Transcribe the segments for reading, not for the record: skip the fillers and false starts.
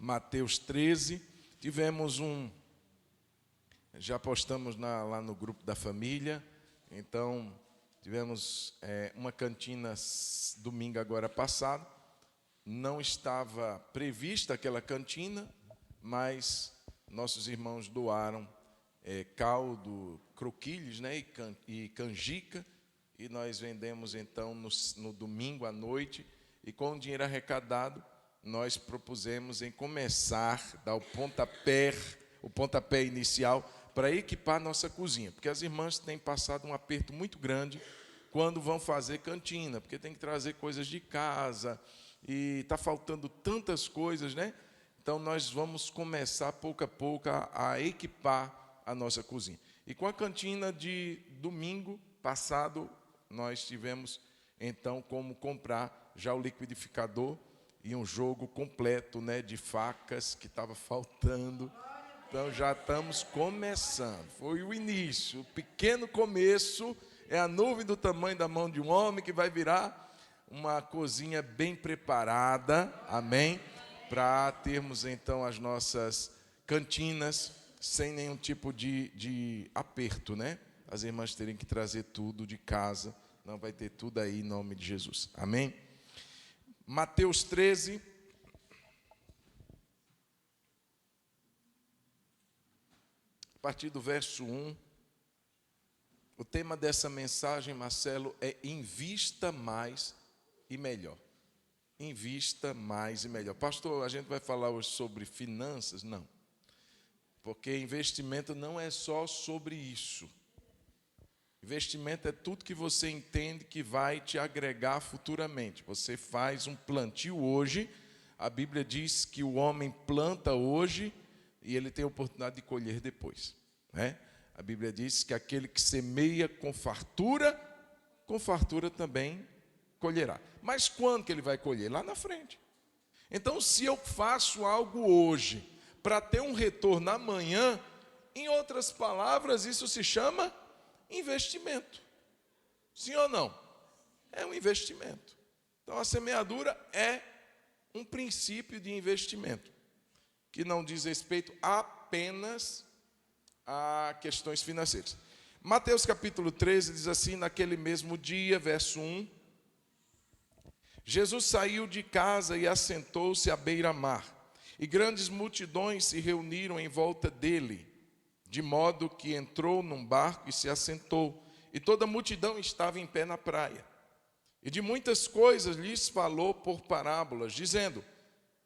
Mateus 13. Tivemos já postamos lá no grupo da família, então tivemos uma cantina domingo agora passado. Não estava prevista aquela cantina, mas nossos irmãos doaram caldo, croquilhos, né, e canjica, e nós vendemos então no domingo à noite, e com o dinheiro arrecadado, nós propusemos em começar a dar o pontapé inicial para equipar nossa cozinha, porque as irmãs têm passado um aperto muito grande quando vão fazer cantina, porque tem que trazer coisas de casa, e está faltando tantas coisas, né? Então, nós vamos começar, pouco a pouco, a equipar a nossa cozinha. E com a cantina de domingo passado, nós tivemos, então, como comprar já o liquidificador e um jogo completo, né, de facas que estava faltando. Então, já estamos começando. Foi o início, o pequeno começo, é a nuvem do tamanho da mão de um homem que vai virar uma cozinha bem preparada, amém? Para termos, então, as nossas cantinas sem nenhum tipo de aperto, né? As irmãs terem que trazer tudo de casa, não vai ter tudo aí em nome de Jesus, amém? Mateus 13, a partir do verso 1, o tema dessa mensagem, Marcelo, é invista mais e melhor. Invista mais e melhor. Pastor, a gente vai falar hoje sobre finanças? Não. Porque investimento não é só sobre isso. Investimento é tudo que você entende que vai te agregar futuramente. Você faz um plantio hoje, a Bíblia diz que o homem planta hoje e ele tem a oportunidade de colher depois, né? A Bíblia diz que aquele que semeia com fartura também colherá. Mas quando que ele vai colher? Lá na frente. Então, se eu faço algo hoje para ter um retorno amanhã, em outras palavras, isso se chama investimento. Sim ou não? É um investimento. Então, a semeadura é um princípio de investimento, que não diz respeito apenas a questões financeiras. Mateus capítulo 13 diz assim: naquele mesmo dia, verso 1, Jesus saiu de casa e assentou-se à beira-mar, e grandes multidões se reuniram em volta dele, de modo que entrou num barco e se assentou, e toda a multidão estava em pé na praia. E de muitas coisas lhes falou por parábolas, dizendo: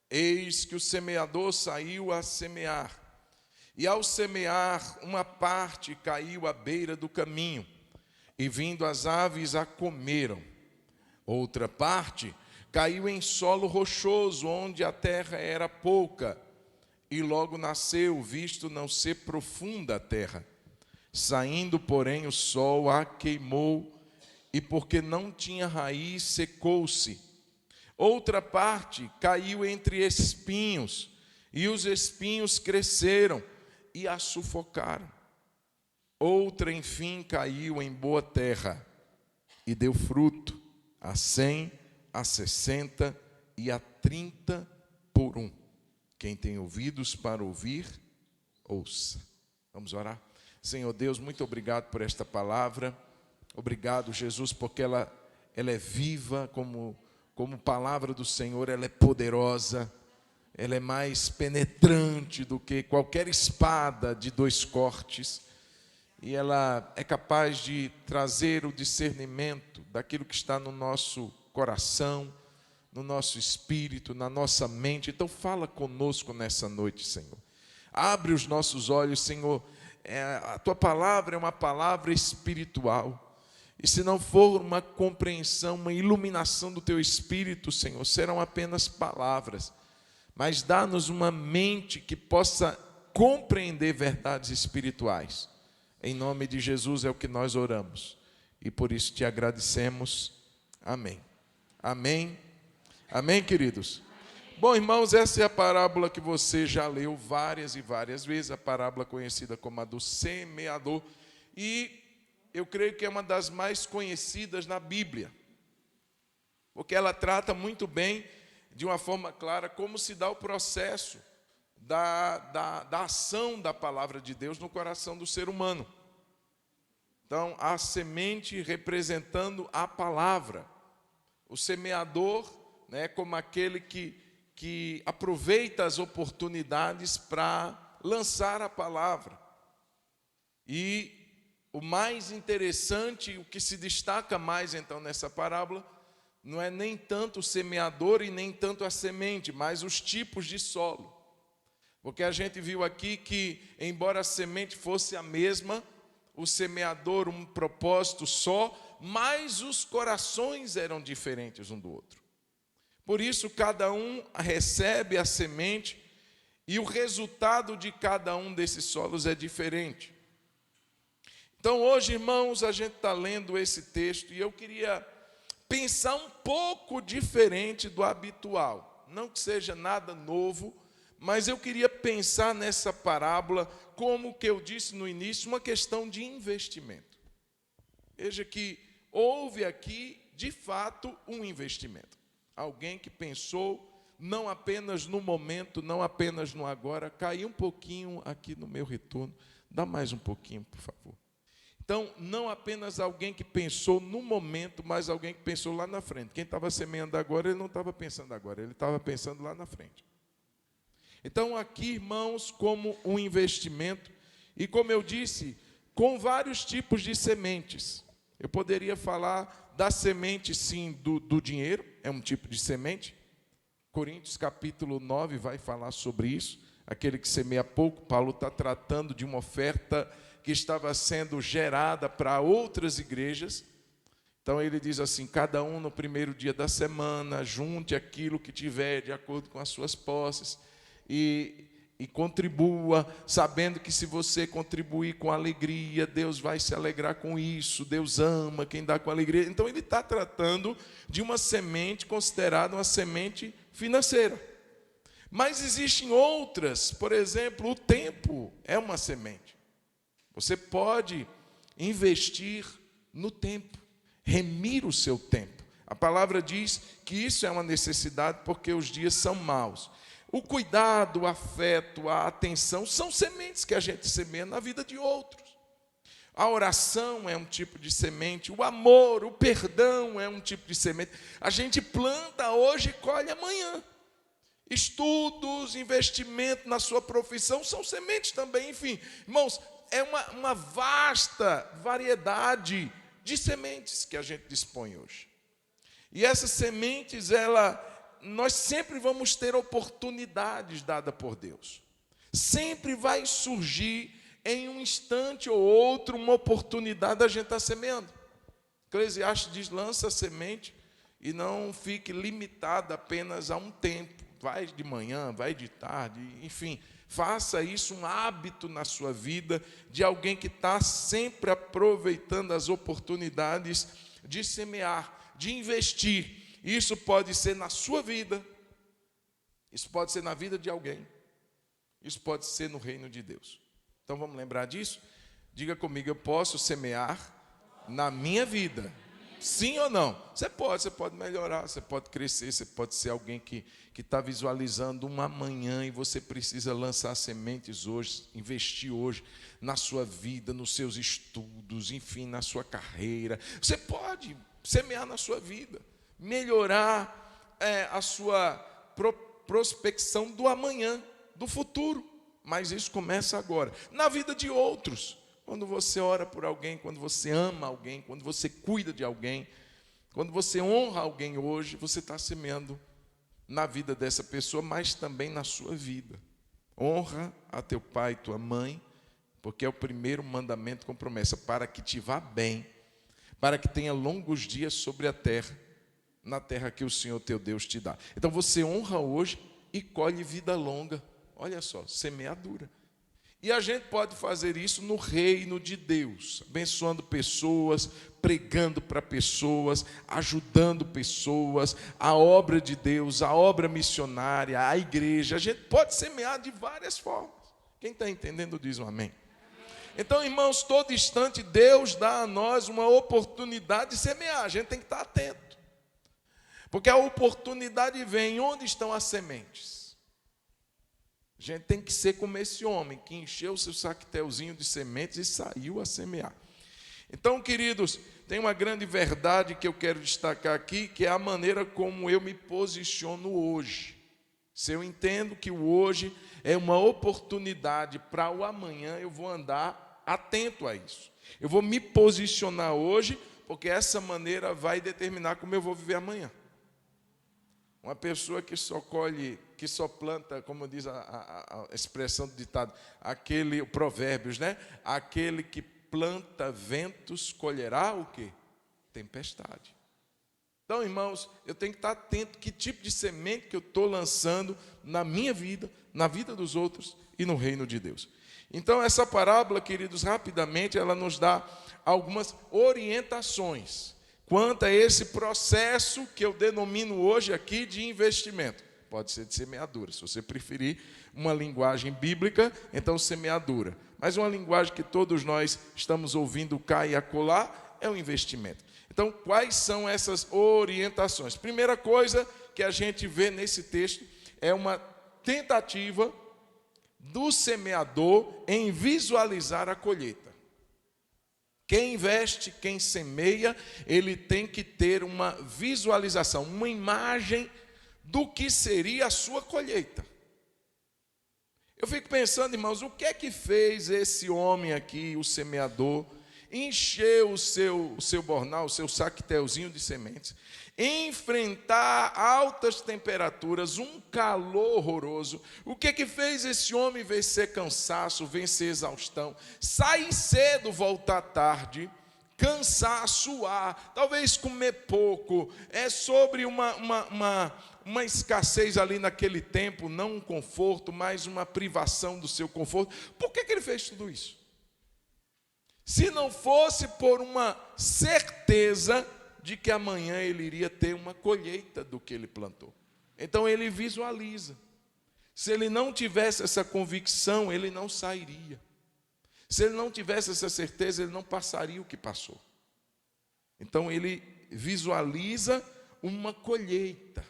eis que o semeador saiu a semear, e ao semear, uma parte caiu à beira do caminho, e vindo as aves a comeram. Outra parte caiu em solo rochoso, onde a terra era pouca, e logo nasceu, visto não ser profunda a terra. Saindo, porém, o sol a queimou, e porque não tinha raiz, secou-se. Outra parte caiu entre espinhos, e os espinhos cresceram e a sufocaram. Outra, enfim, caiu em boa terra, e deu fruto, a 100, a 60 e a 30 por um. Quem tem ouvidos para ouvir, ouça. Vamos orar? Senhor Deus, muito obrigado por esta palavra. Obrigado, Jesus, porque ela é viva, como palavra do Senhor, ela é poderosa, ela é mais penetrante do que qualquer espada de 2 cortes, e ela é capaz de trazer o discernimento daquilo que está no nosso coração, no nosso espírito, na nossa mente. Então fala conosco nessa noite, Senhor. Abre os nossos olhos, Senhor. A Tua palavra é uma palavra espiritual. E se não for uma compreensão, uma iluminação do Teu Espírito, Senhor, serão apenas palavras. Mas dá-nos uma mente que possa compreender verdades espirituais. Em nome de Jesus é o que nós oramos. E por isso te agradecemos. Amém. Amém. Amém, queridos? Bom, irmãos, essa é a parábola que você já leu várias e várias vezes, a parábola conhecida como a do semeador, e eu creio que é uma das mais conhecidas na Bíblia, porque ela trata muito bem de uma forma clara como se dá o processo da ação da palavra de Deus no coração do ser humano. Então, a semente representando a palavra. O semeador, né, como aquele que aproveita as oportunidades para lançar a palavra. E o mais interessante, o que se destaca mais então nessa parábola, não é nem tanto o semeador e nem tanto a semente, mas os tipos de solo. Porque a gente viu aqui que, embora a semente fosse a mesma, o semeador um propósito só, mas os corações eram diferentes um do outro. Por isso, cada um recebe a semente e o resultado de cada um desses solos é diferente. Então, hoje, irmãos, a gente está lendo esse texto e eu queria pensar um pouco diferente do habitual. Não que seja nada novo, mas eu queria pensar nessa parábola, como que eu disse no início, uma questão de investimento. Veja que houve aqui, de fato, um investimento. Alguém que pensou não apenas no momento, não apenas no agora. Caiu um pouquinho aqui no meu retorno. Dá mais um pouquinho, por favor. Então, não apenas alguém que pensou no momento, mas alguém que pensou lá na frente. Quem estava semeando agora, ele não estava pensando agora, ele estava pensando lá na frente. Então, aqui, irmãos, como um investimento, e como eu disse, com vários tipos de sementes. Eu poderia falar da semente, sim, do dinheiro, é um tipo de semente. Coríntios capítulo 9 vai falar sobre isso. Aquele que semeia pouco, Paulo está tratando de uma oferta que estava sendo gerada para outras igrejas. Então ele diz assim, cada um no primeiro dia da semana, junte aquilo que tiver de acordo com as suas posses e contribua, sabendo que se você contribuir com alegria, Deus vai se alegrar com isso, Deus ama quem dá com alegria. Então ele está tratando de uma semente considerada uma semente financeira. Mas existem outras, por exemplo, o tempo é uma semente. Você pode investir no tempo, remir o seu tempo. A palavra diz que isso é uma necessidade porque os dias são maus. O cuidado, o afeto, a atenção são sementes que a gente semeia na vida de outros. A oração é um tipo de semente, o amor, o perdão é um tipo de semente. A gente planta hoje e colhe amanhã. Estudos, investimento na sua profissão são sementes também, enfim. Irmãos, é uma vasta variedade de sementes que a gente dispõe hoje. E essas sementes, nós sempre vamos ter oportunidades dadas por Deus. Sempre vai surgir em um instante ou outro uma oportunidade da gente estar semeando. Eclesiastes diz, lança a semente e não fique limitado apenas a um tempo. Vai de manhã, vai de tarde, enfim. Faça isso um hábito na sua vida de alguém que está sempre aproveitando as oportunidades de semear, de investir. Isso pode ser na sua vida, isso pode ser na vida de alguém, isso pode ser no reino de Deus. Então vamos lembrar disso? Diga comigo, eu posso semear na minha vida. Sim ou não? Você pode melhorar, você pode crescer, você pode ser alguém que está visualizando um amanhã e você precisa lançar sementes hoje, investir hoje na sua vida, nos seus estudos, enfim, na sua carreira. Você pode semear na sua vida, melhorar a sua prospecção do amanhã, do futuro, mas isso começa agora, na vida de outros. Quando você ora por alguém, quando você ama alguém, quando você cuida de alguém, quando você honra alguém hoje, você está semeando na vida dessa pessoa, mas também na sua vida. Honra a teu pai e tua mãe, porque é o primeiro mandamento com promessa, para que te vá bem, para que tenha longos dias sobre a terra, na terra que o Senhor teu Deus te dá. Então você honra hoje e colhe vida longa. Olha só, semeadura. E a gente pode fazer isso no reino de Deus, abençoando pessoas, pregando para pessoas, ajudando pessoas, a obra de Deus, a obra missionária, a igreja. A gente pode semear de várias formas. Quem está entendendo diz um amém. Então, irmãos, todo instante Deus dá a nós uma oportunidade de semear. A gente tem que estar atento. Porque a oportunidade vem. Onde estão as sementes? A gente tem que ser como esse homem que encheu o seu saquetelzinho de sementes e saiu a semear. Então, queridos, tem uma grande verdade que eu quero destacar aqui, que é a maneira como eu me posiciono hoje. Se eu entendo que o hoje é uma oportunidade para o amanhã, eu vou andar atento a isso. Eu vou me posicionar hoje, porque essa maneira vai determinar como eu vou viver amanhã. Uma pessoa que só colhe, que só planta, como diz a expressão do ditado, o provérbios, né? Aquele que planta ventos, colherá o quê? Tempestade. Então, irmãos, eu tenho que estar atento que tipo de semente que eu estou lançando na minha vida, na vida dos outros e no reino de Deus. Então, essa parábola, queridos, rapidamente, ela nos dá algumas orientações quanto a esse processo que eu denomino hoje aqui de investimento. Pode ser de semeadura, se você preferir uma linguagem bíblica, então semeadura. Mas uma linguagem que todos nós estamos ouvindo cá e acolá é o investimento. Então, quais são essas orientações? Primeira coisa que a gente vê nesse texto é uma tentativa do semeador em visualizar a colheita. Quem investe, quem semeia, ele tem que ter uma visualização, uma imagem do que seria a sua colheita. Eu fico pensando, irmãos, o que é que fez esse homem aqui, o semeador, encher o seu bornal, o seu saquetelzinho de sementes, enfrentar altas temperaturas, um calor horroroso? O que é que fez esse homem vencer cansaço, vencer exaustão, sair cedo, voltar tarde, cansar, suar, talvez comer pouco? É sobre uma escassez ali naquele tempo, não um conforto, mas uma privação do seu conforto. Por que ele fez tudo isso? Se não fosse por uma certeza de que amanhã ele iria ter uma colheita do que ele plantou. Então ele visualiza. Se ele não tivesse essa convicção, ele não sairia. Se ele não tivesse essa certeza, ele não passaria o que passou. Então ele visualiza uma colheita.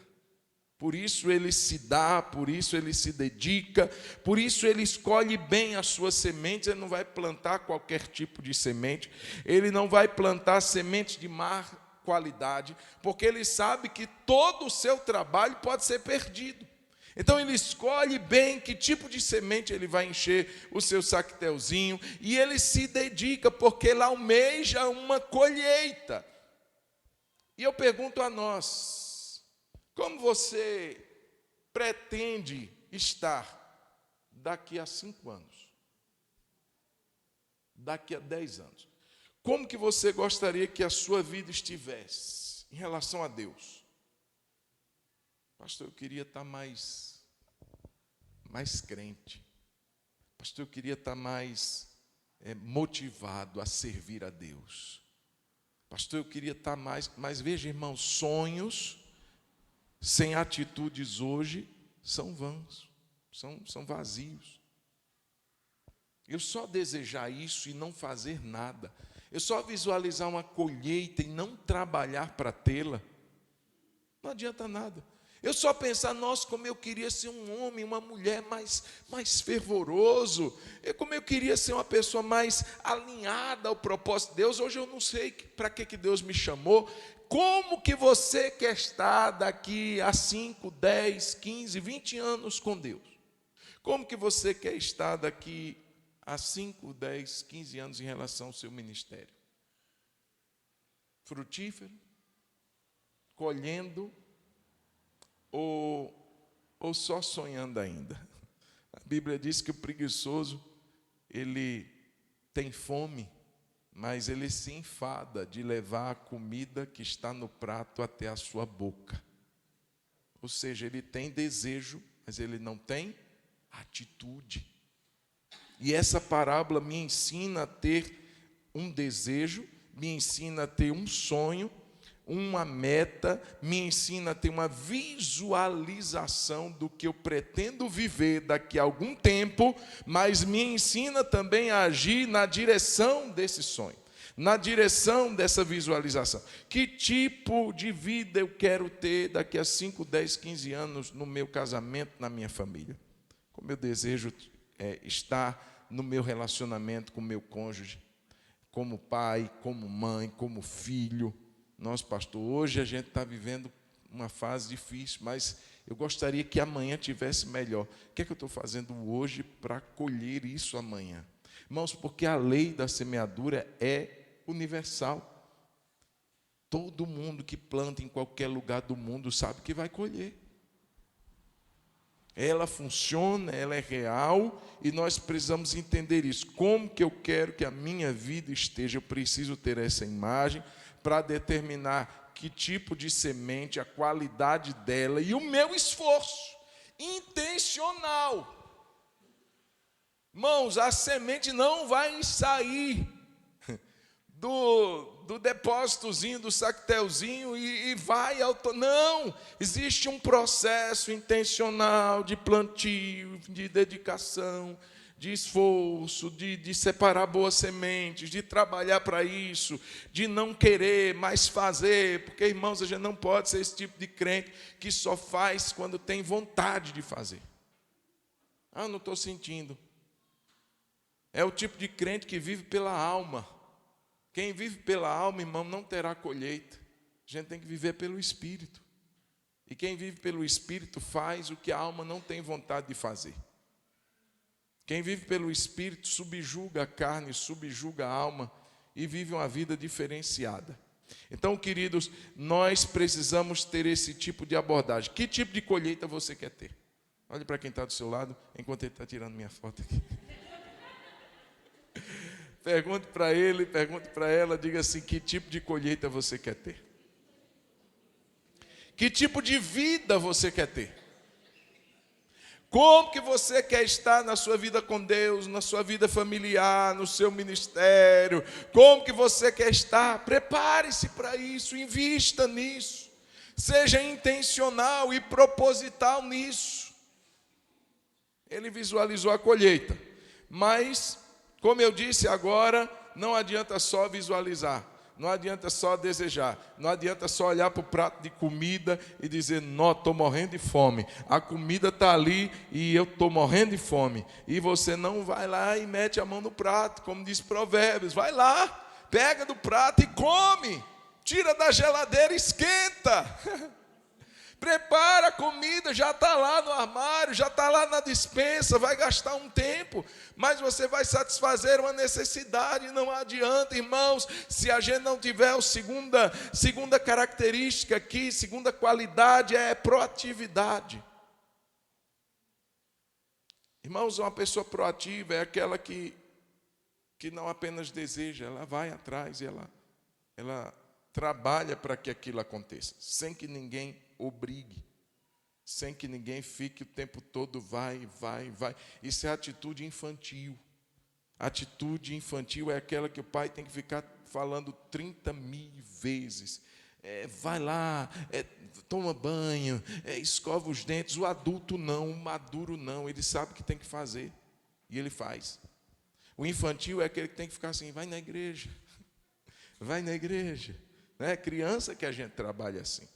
Por isso ele se dá, por isso ele se dedica, por isso ele escolhe bem as suas sementes. Ele não vai plantar qualquer tipo de semente, ele não vai plantar sementes de má qualidade, porque ele sabe que todo o seu trabalho pode ser perdido. Então ele escolhe bem que tipo de semente ele vai encher o seu saquetelzinho, e ele se dedica, porque ele almeja uma colheita. E eu pergunto a nós, como você pretende estar daqui a 5 anos? Daqui a 10 anos? Como que você gostaria que a sua vida estivesse em relação a Deus? Pastor, eu queria estar mais crente. Pastor, eu queria estar mais motivado a servir a Deus. Pastor, eu queria estar mais... Mas veja, irmão, sonhos sem atitudes hoje são vãos, são vazios. Eu só desejar isso e não fazer nada, eu só visualizar uma colheita e não trabalhar para tê-la, não adianta nada. Eu só pensar, nossa, como eu queria ser um homem, uma mulher mais fervoroso, como eu queria ser uma pessoa mais alinhada ao propósito de Deus. Hoje eu não sei para que Deus me chamou. Como que você quer estar daqui a 5, 10, 15, 20 anos com Deus? Como que você quer estar daqui a 5, 10, 15 anos em relação ao seu ministério? Frutífero? Colhendo? Ou só sonhando ainda? A Bíblia diz que o preguiçoso, ele tem fome, mas ele se enfada de levar a comida que está no prato até a sua boca. Ou seja, ele tem desejo, mas ele não tem atitude. E essa parábola me ensina a ter um desejo, me ensina a ter um sonho, uma meta, me ensina a ter uma visualização do que eu pretendo viver daqui a algum tempo, mas me ensina também a agir na direção desse sonho, na direção dessa visualização. Que tipo de vida eu quero ter daqui a 5, 10, 15 anos no meu casamento, na minha família? Como eu desejo estar no meu relacionamento com o meu cônjuge, como pai, como mãe, como filho. Nós, pastor, hoje a gente está vivendo uma fase difícil, mas eu gostaria que amanhã tivesse melhor. O que é que eu estou fazendo hoje para colher isso amanhã? Irmãos, porque a lei da semeadura é universal. Todo mundo que planta em qualquer lugar do mundo sabe que vai colher. Ela funciona, ela é real e nós precisamos entender isso. Como que eu quero que a minha vida esteja? Eu preciso ter essa imagem para determinar que tipo de semente, a qualidade dela e o meu esforço intencional. Irmãos, a semente não vai sair do depósitozinho, do sactelzinho e vai não, existe um processo intencional de plantio, de dedicação, de esforço, de separar boas sementes, de trabalhar para isso, de não querer mais fazer, porque, irmãos, a gente não pode ser esse tipo de crente que só faz quando tem vontade de fazer. Ah, não estou sentindo. É o tipo de crente que vive pela alma. Quem vive pela alma, irmão, não terá colheita. A gente tem que viver pelo Espírito. E quem vive pelo Espírito faz o que a alma não tem vontade de fazer. Quem vive pelo Espírito subjuga a carne, subjuga a alma e vive uma vida diferenciada. Então, queridos, nós precisamos ter esse tipo de abordagem. Que tipo de colheita você quer ter? Olhe para quem está do seu lado, enquanto ele está tirando minha foto aqui. Pergunte para ele, pergunte para ela, diga assim, que tipo de colheita você quer ter? Que tipo de vida você quer ter? Como que você quer estar na sua vida com Deus, na sua vida familiar, no seu ministério? Como que você quer estar? Prepare-se para isso, invista nisso. Seja intencional e proposital nisso. Ele visualizou a colheita, mas, como eu disse agora, não adianta só visualizar. Não adianta só desejar, não adianta só olhar para o prato de comida e dizer, não, estou morrendo de fome. A comida está ali e eu estou morrendo de fome. E você não vai lá e mete a mão no prato, como diz Provérbios. Vai lá, pega do prato e come. Tira da geladeira e esquenta. Prepara a comida, já está lá no armário, já está lá na despensa, vai gastar um tempo, mas você vai satisfazer uma necessidade. Não adianta, irmãos, se a gente não tiver a segunda característica aqui, segunda qualidade é proatividade. Irmãos, uma pessoa proativa é aquela que não apenas deseja, ela vai atrás e ela trabalha para que aquilo aconteça, sem que ninguém obrigue, sem que ninguém fique o tempo todo vai. Isso é atitude infantil. Atitude infantil é aquela que o pai tem que ficar falando 30.000 vezes. Vai lá, toma banho, escova os dentes. O adulto não, o maduro não, ele sabe o que tem que fazer e ele faz. O infantil é aquele que tem que ficar assim, vai na igreja. Não é criança que a gente trabalha assim.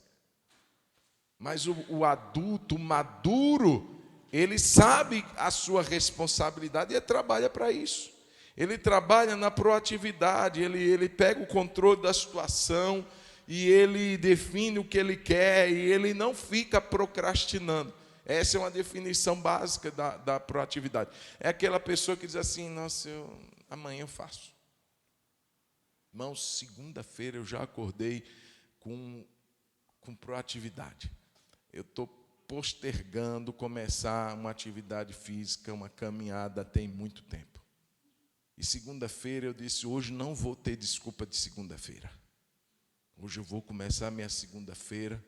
Mas o adulto, o maduro, ele sabe a sua responsabilidade e ele trabalha para isso. Ele trabalha na proatividade, ele pega o controle da situação e ele define o que ele quer e ele não fica procrastinando. Essa é uma definição básica da proatividade. É aquela pessoa que diz assim, nossa, amanhã eu faço. Irmãos, segunda-feira eu já acordei com proatividade. Eu estou postergando começar uma atividade física, uma caminhada tem muito tempo. E segunda-feira eu disse, hoje não vou ter desculpa de segunda-feira. Hoje eu vou começar a minha segunda-feira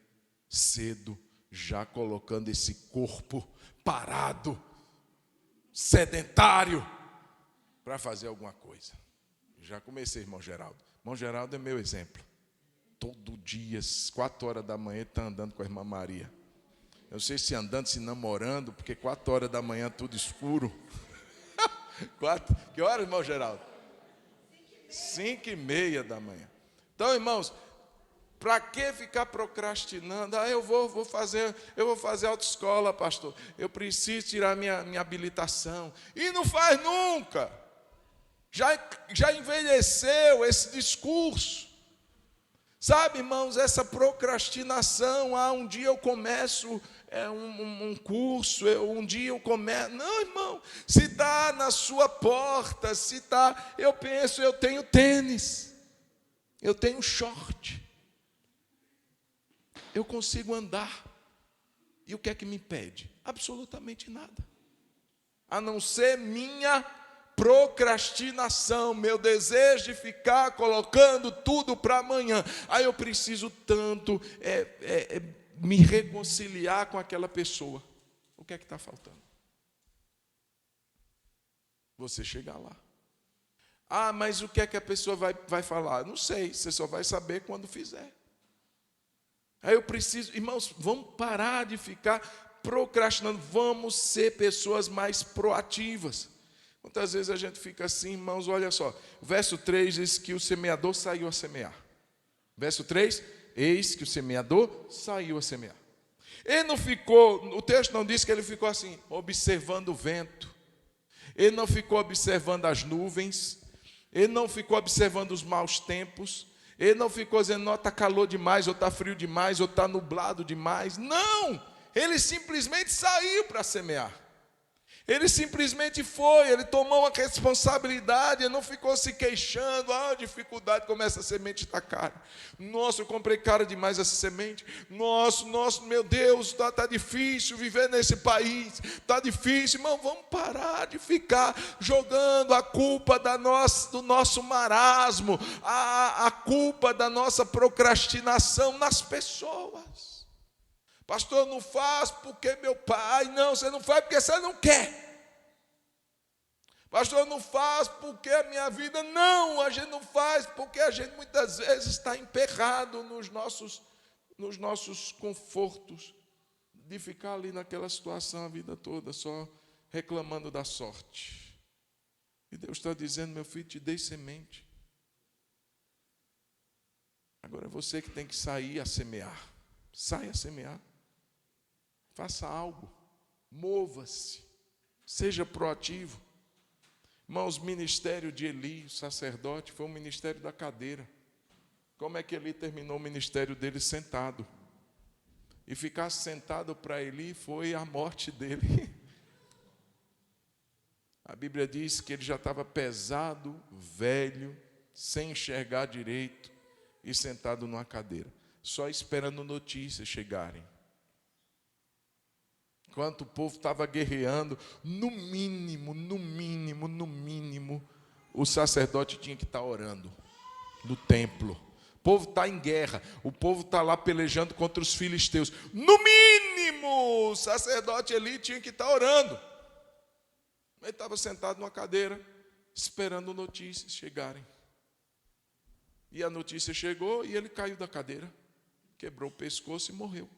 cedo, já colocando esse corpo parado, sedentário, para fazer alguma coisa. Já comecei, irmão Geraldo. Irmão Geraldo é meu exemplo. Todo dia, às 4 horas da manhã, está andando com a irmã Maria. Eu não sei se andando, se namorando, porque 4 horas da manhã, tudo escuro. Que hora, irmão Geraldo? 5:30 da manhã. Então, irmãos, para que ficar procrastinando? Eu vou fazer autoescola, pastor. Eu preciso tirar minha habilitação. E não faz nunca. Já envelheceu esse discurso. Sabe, irmãos, essa procrastinação, um dia eu começo um curso, um dia eu começo. Não, irmão, se está na sua porta, se está, eu penso, eu tenho tênis, eu tenho short, eu consigo andar. E o que é que me impede? Absolutamente nada. A não ser minha procrastinação, meu desejo de ficar colocando tudo para amanhã. Aí eu preciso tanto me reconciliar com aquela pessoa. O que é que está faltando? Você chegar lá. Mas o que é que a pessoa vai falar? Não sei, você só vai saber quando fizer. Aí eu preciso, irmãos, vamos parar de ficar procrastinando, vamos ser pessoas mais proativas. Quantas vezes a gente fica assim, irmãos, olha só, o verso 3 diz que o semeador saiu a semear. Verso 3, eis que o semeador saiu a semear. Ele não ficou, o texto não diz que ele ficou assim, observando o vento. Ele não ficou observando as nuvens. Ele não ficou observando os maus tempos. Ele não ficou dizendo, não, está calor demais, ou está frio demais, ou está nublado demais. Não! Ele simplesmente saiu para semear. Ele simplesmente foi, ele tomou uma responsabilidade, ele não ficou se queixando, dificuldade, como essa semente está cara. Nossa, eu comprei cara demais essa semente. Nossa, meu Deus, está difícil viver nesse país, está difícil. Irmão, vamos parar de ficar jogando a culpa do nosso marasmo, a culpa da nossa procrastinação nas pessoas. Pastor, não faz porque meu pai. Não, você não faz porque você não quer. Pastor, não faz porque a minha vida. Não, a gente não faz porque a gente muitas vezes está emperrado nos nossos confortos de ficar ali naquela situação a vida toda, só reclamando da sorte. E Deus está dizendo, meu filho, te dei semente. Agora é você que tem que sair a semear. Saia a semear. Faça algo, mova-se, seja proativo. Irmãos, o ministério de Eli, o sacerdote, foi um ministério da cadeira. Como é que Eli terminou o ministério dele sentado? E ficar sentado para Eli foi a morte dele. A Bíblia diz que ele já estava pesado, velho, sem enxergar direito e sentado numa cadeira, só esperando notícias chegarem. Enquanto o povo estava guerreando, no mínimo, o sacerdote tinha que estar orando no templo. O povo está em guerra, o povo está lá pelejando contra os filisteus. No mínimo, o sacerdote Eli tinha que estar orando. Ele estava sentado numa cadeira, esperando notícias chegarem. E a notícia chegou e ele caiu da cadeira, quebrou o pescoço e morreu.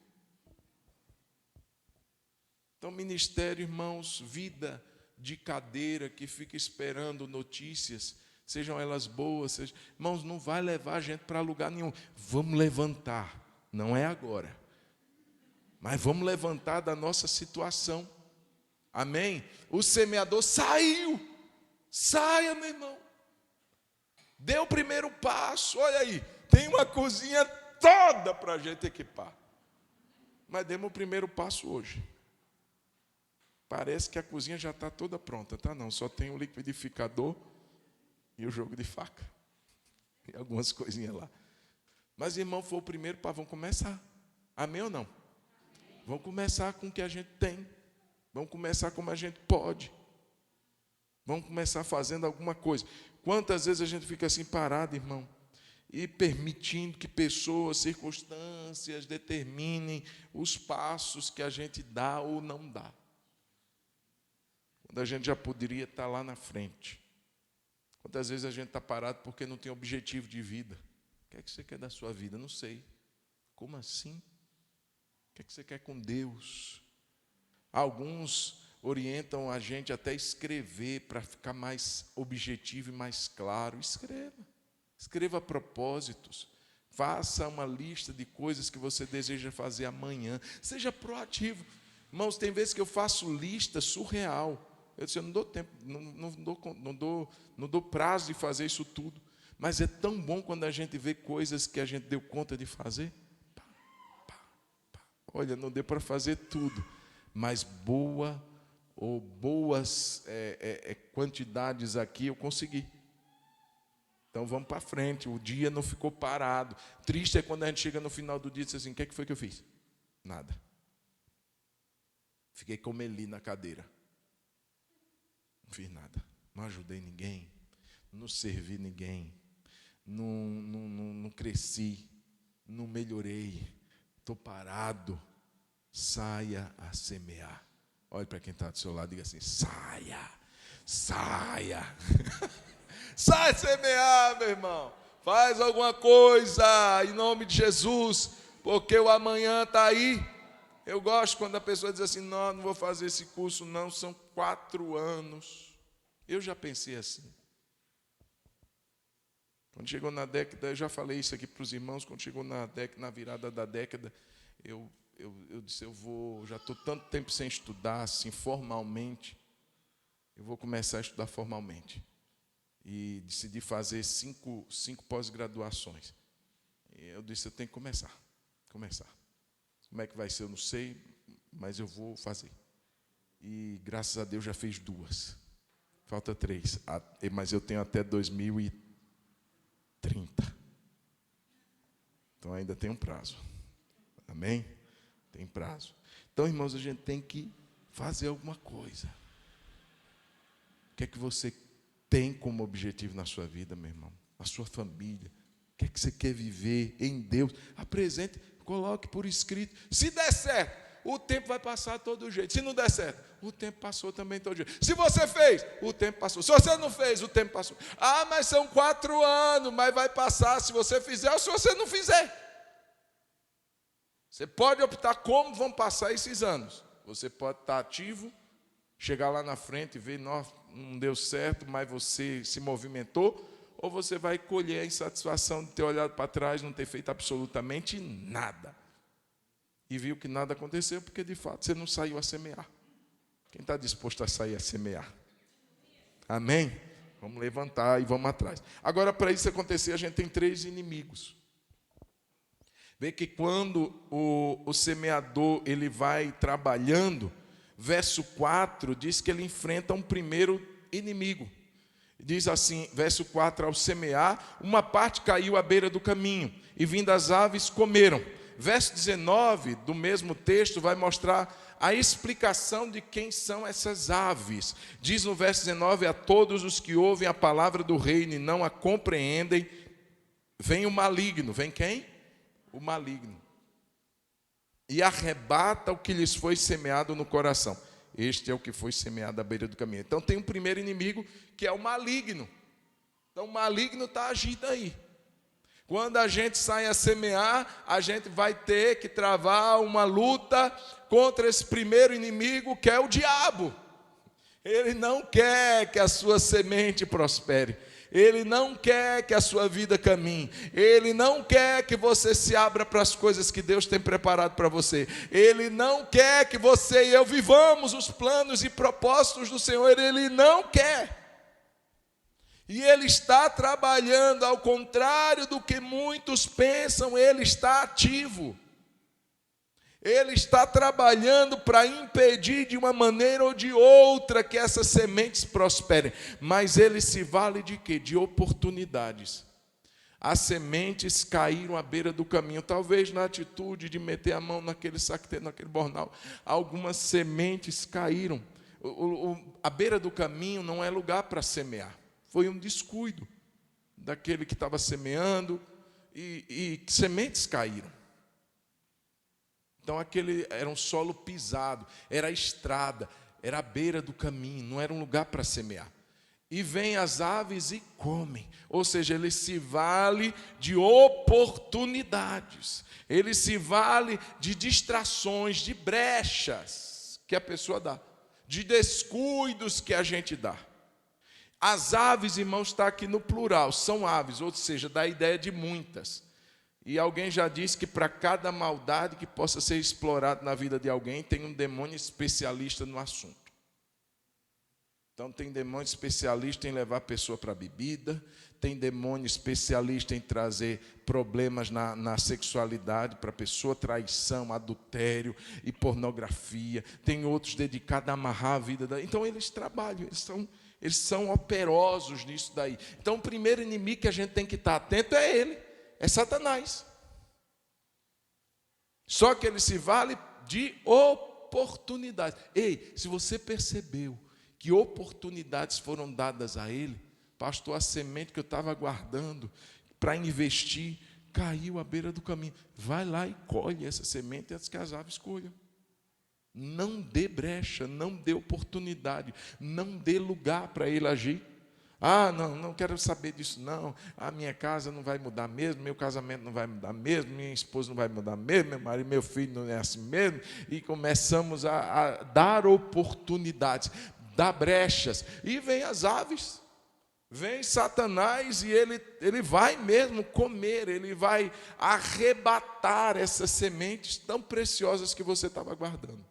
Então, ministério, irmãos, vida de cadeira que fica esperando notícias, sejam elas boas, irmãos, não vai levar a gente para lugar nenhum. Vamos levantar, não é agora, mas vamos levantar da nossa situação. Amém? O semeador saiu. Saia, meu irmão. Dê o primeiro passo. Olha aí, tem uma cozinha toda para a gente equipar. Mas demos o primeiro passo hoje. Parece que a cozinha já está toda pronta, tá? Não, só tem o liquidificador e o jogo de faca. E algumas coisinhas lá. Mas, irmão, foi o primeiro passo. Vamos começar. Amém ou não? Vamos começar com o que a gente tem. Vamos começar como a gente pode. Vamos começar fazendo alguma coisa. Quantas vezes a gente fica assim parado, irmão, e permitindo que pessoas, circunstâncias determinem os passos que a gente dá ou não dá. Quando a gente já poderia estar lá na frente. Quantas vezes a gente está parado porque não tem objetivo de vida? O que é que você quer da sua vida? Não sei. Como assim? O que é que você quer com Deus? Alguns, orientam a gente até escrever para ficar mais objetivo e mais claro. Escreva propósitos. Faça uma lista de coisas que você deseja fazer amanhã. Seja proativo. Irmãos, tem vezes que eu faço lista surreal. Eu disse, eu não dou tempo, não dou prazo de fazer isso tudo. Mas é tão bom quando a gente vê coisas que a gente deu conta de fazer. Olha, não deu para fazer tudo, mas boas quantidades aqui eu consegui. Então vamos para frente, o dia não ficou parado. Triste é quando a gente chega no final do dia e diz assim, o que é que foi que eu fiz? Nada. Fiquei como Eli na cadeira. Não fiz nada. Não ajudei ninguém. Não servi ninguém. Não cresci. Não melhorei. Estou parado. Saia a semear. Olhe para quem está do seu lado e diga assim, saia. Sai semear, meu irmão. Faz alguma coisa em nome de Jesus, porque o amanhã está aí. Eu gosto quando a pessoa diz assim, não vou fazer esse curso não, são 4 anos. Eu já pensei assim. Quando chegou na década, eu já falei isso aqui para os irmãos, quando chegou na virada da década, eu disse, já estou tanto tempo sem estudar, assim, formalmente, eu vou começar a estudar formalmente. E decidi fazer 5 pós-graduações. E eu disse, eu tenho que começar. Como é que vai ser, eu não sei, mas eu vou fazer. E graças a Deus já fez 2. Falta 3, mas eu tenho até 2030. Então ainda tem um prazo. Amém? Tem prazo. Então, irmãos, a gente tem que fazer alguma coisa. O que é que você tem como objetivo na sua vida, meu irmão? Na sua família? O que é que você quer viver em Deus? Apresente, coloque por escrito. Se der certo, o tempo vai passar de todo jeito. Se não der certo, o tempo passou também de todo jeito. Se você fez, o tempo passou. Se você não fez, o tempo passou. Mas são 4 anos, mas vai passar se você fizer ou se você não fizer. Você pode optar como vão passar esses anos. Você pode estar ativo, chegar lá na frente e ver, não deu certo, mas você se movimentou, ou você vai colher a insatisfação de ter olhado para trás, não ter feito absolutamente nada. E viu que nada aconteceu, porque de fato você não saiu a semear. Quem está disposto a sair a semear? Amém? Vamos levantar e vamos atrás. Agora, para isso acontecer, a gente tem 3 inimigos. Vê que quando o semeador ele vai trabalhando, verso 4 diz que ele enfrenta um primeiro inimigo. Diz assim, verso 4, ao semear, uma parte caiu à beira do caminho, e vindo as aves comeram. Verso 19 do mesmo texto vai mostrar a explicação de quem são essas aves. Diz no verso 19, a todos os que ouvem a palavra do reino e não a compreendem, vem o maligno. Vem quem? O maligno. E arrebata o que lhes foi semeado no coração. Este é o que foi semeado à beira do caminho. Então tem um primeiro inimigo que é o maligno. Então o maligno está agindo aí. Quando a gente sai a semear, a gente vai ter que travar uma luta contra esse primeiro inimigo, que é o diabo. Ele não quer que a sua semente prospere. Ele não quer que a sua vida caminhe. Ele não quer que você se abra para as coisas que Deus tem preparado para você. Ele não quer que você e eu vivamos os planos e propósitos do Senhor. Ele não quer. E Ele está trabalhando, ao contrário do que muitos pensam, Ele está ativo. Ele está trabalhando para impedir de uma maneira ou de outra que essas sementes prosperem. Mas Ele se vale de quê? De oportunidades. As sementes caíram à beira do caminho, talvez na atitude de meter a mão naquele saqueiro, naquele bornal. Algumas sementes caíram. A beira do caminho não é lugar para semear. Foi um descuido daquele que estava semeando e sementes caíram. Então aquele era um solo pisado, era a estrada, era a beira do caminho, não era um lugar para semear. E vêm as aves e comem, ou seja, ele se vale de oportunidades, ele se vale de distrações, de brechas que a pessoa dá. de descuidos que a gente dá. As aves, irmãos, está aqui no plural, são aves, ou seja, dá a ideia de muitas. E alguém já disse que para cada maldade que possa ser explorada na vida de alguém, tem um demônio especialista no assunto. Então tem demônio especialista em levar a pessoa para a bebida, tem demônio especialista em trazer problemas na sexualidade para a pessoa, traição, adultério e pornografia. Tem outros dedicados a amarrar a vida da... Então eles trabalham, eles são operosos nisso daí. Então o primeiro inimigo que a gente tem que estar atento é ele, é Satanás. Só que ele se vale de oportunidades. Ei, se você percebeu que oportunidades foram dadas a ele, pastor, a semente que eu estava guardando para investir caiu à beira do caminho. Vai lá e colhe essa semente antes que as aves colham. Não dê brecha, não dê oportunidade, não dê lugar para ele agir. Ah, não quero saber disso não. A minha casa não vai mudar mesmo, meu casamento não vai mudar mesmo, minha esposa não vai mudar mesmo, meu marido, meu filho não é assim mesmo. E começamos a dar oportunidades, dar brechas. E vem as aves, vem Satanás e ele vai mesmo comer, ele vai arrebatar essas sementes tão preciosas que você estava guardando.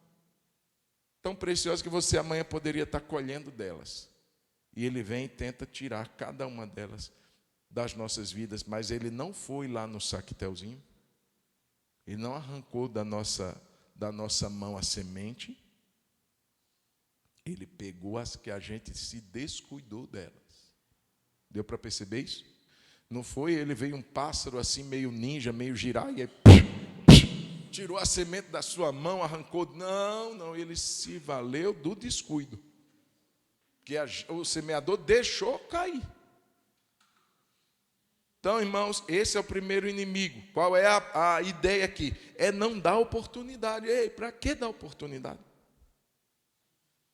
Tão preciosas que você amanhã poderia estar colhendo delas. E ele vem e tenta tirar cada uma delas das nossas vidas, mas ele não foi lá no saquetelzinho, ele não arrancou da nossa mão a semente, ele pegou as que a gente se descuidou delas. Deu para perceber isso? Não foi, ele veio um pássaro assim, meio ninja, meio giraia, tirou a semente da sua mão, arrancou. Não, ele se valeu do descuido. Que o semeador deixou cair. Então, irmãos, esse é o primeiro inimigo. Qual é a ideia aqui? É não dar oportunidade. Ei, para que dar oportunidade?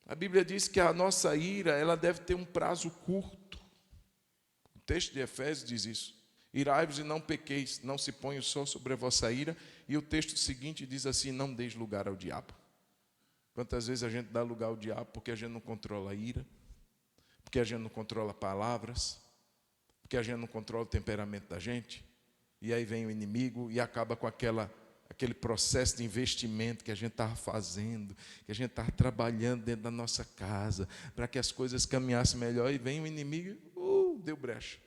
A Bíblia diz que a nossa ira, ela deve ter um prazo curto. O texto de Efésios diz isso. Irai-vos e não pequeis, não se ponha o sol sobre a vossa ira. E o texto seguinte diz assim, não deis lugar ao diabo. Quantas vezes a gente dá lugar ao diabo porque a gente não controla a ira, porque a gente não controla palavras, porque a gente não controla o temperamento da gente, e aí vem o inimigo e acaba com aquele processo de investimento que a gente estava fazendo, que a gente estava trabalhando dentro da nossa casa, para que as coisas caminhassem melhor, e vem o inimigo, deu brecha,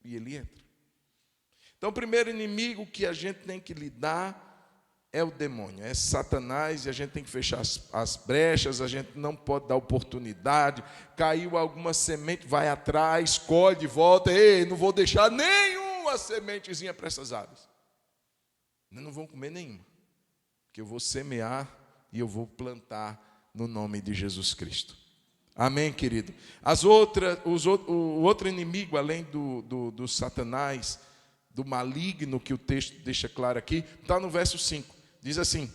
e ele entra. Então o primeiro inimigo que a gente tem que lidar é o demônio, é Satanás, e a gente tem que fechar as brechas, a gente não pode dar oportunidade. Caiu alguma semente, vai atrás, colhe, volta. Ei, não vou deixar nenhuma sementezinha para essas aves. Não vão comer nenhuma, porque eu vou semear e eu vou plantar no nome de Jesus Cristo. Amém, querido? O outro inimigo, além do Satanás, do maligno, que o texto deixa claro aqui, está no verso 5. Diz assim,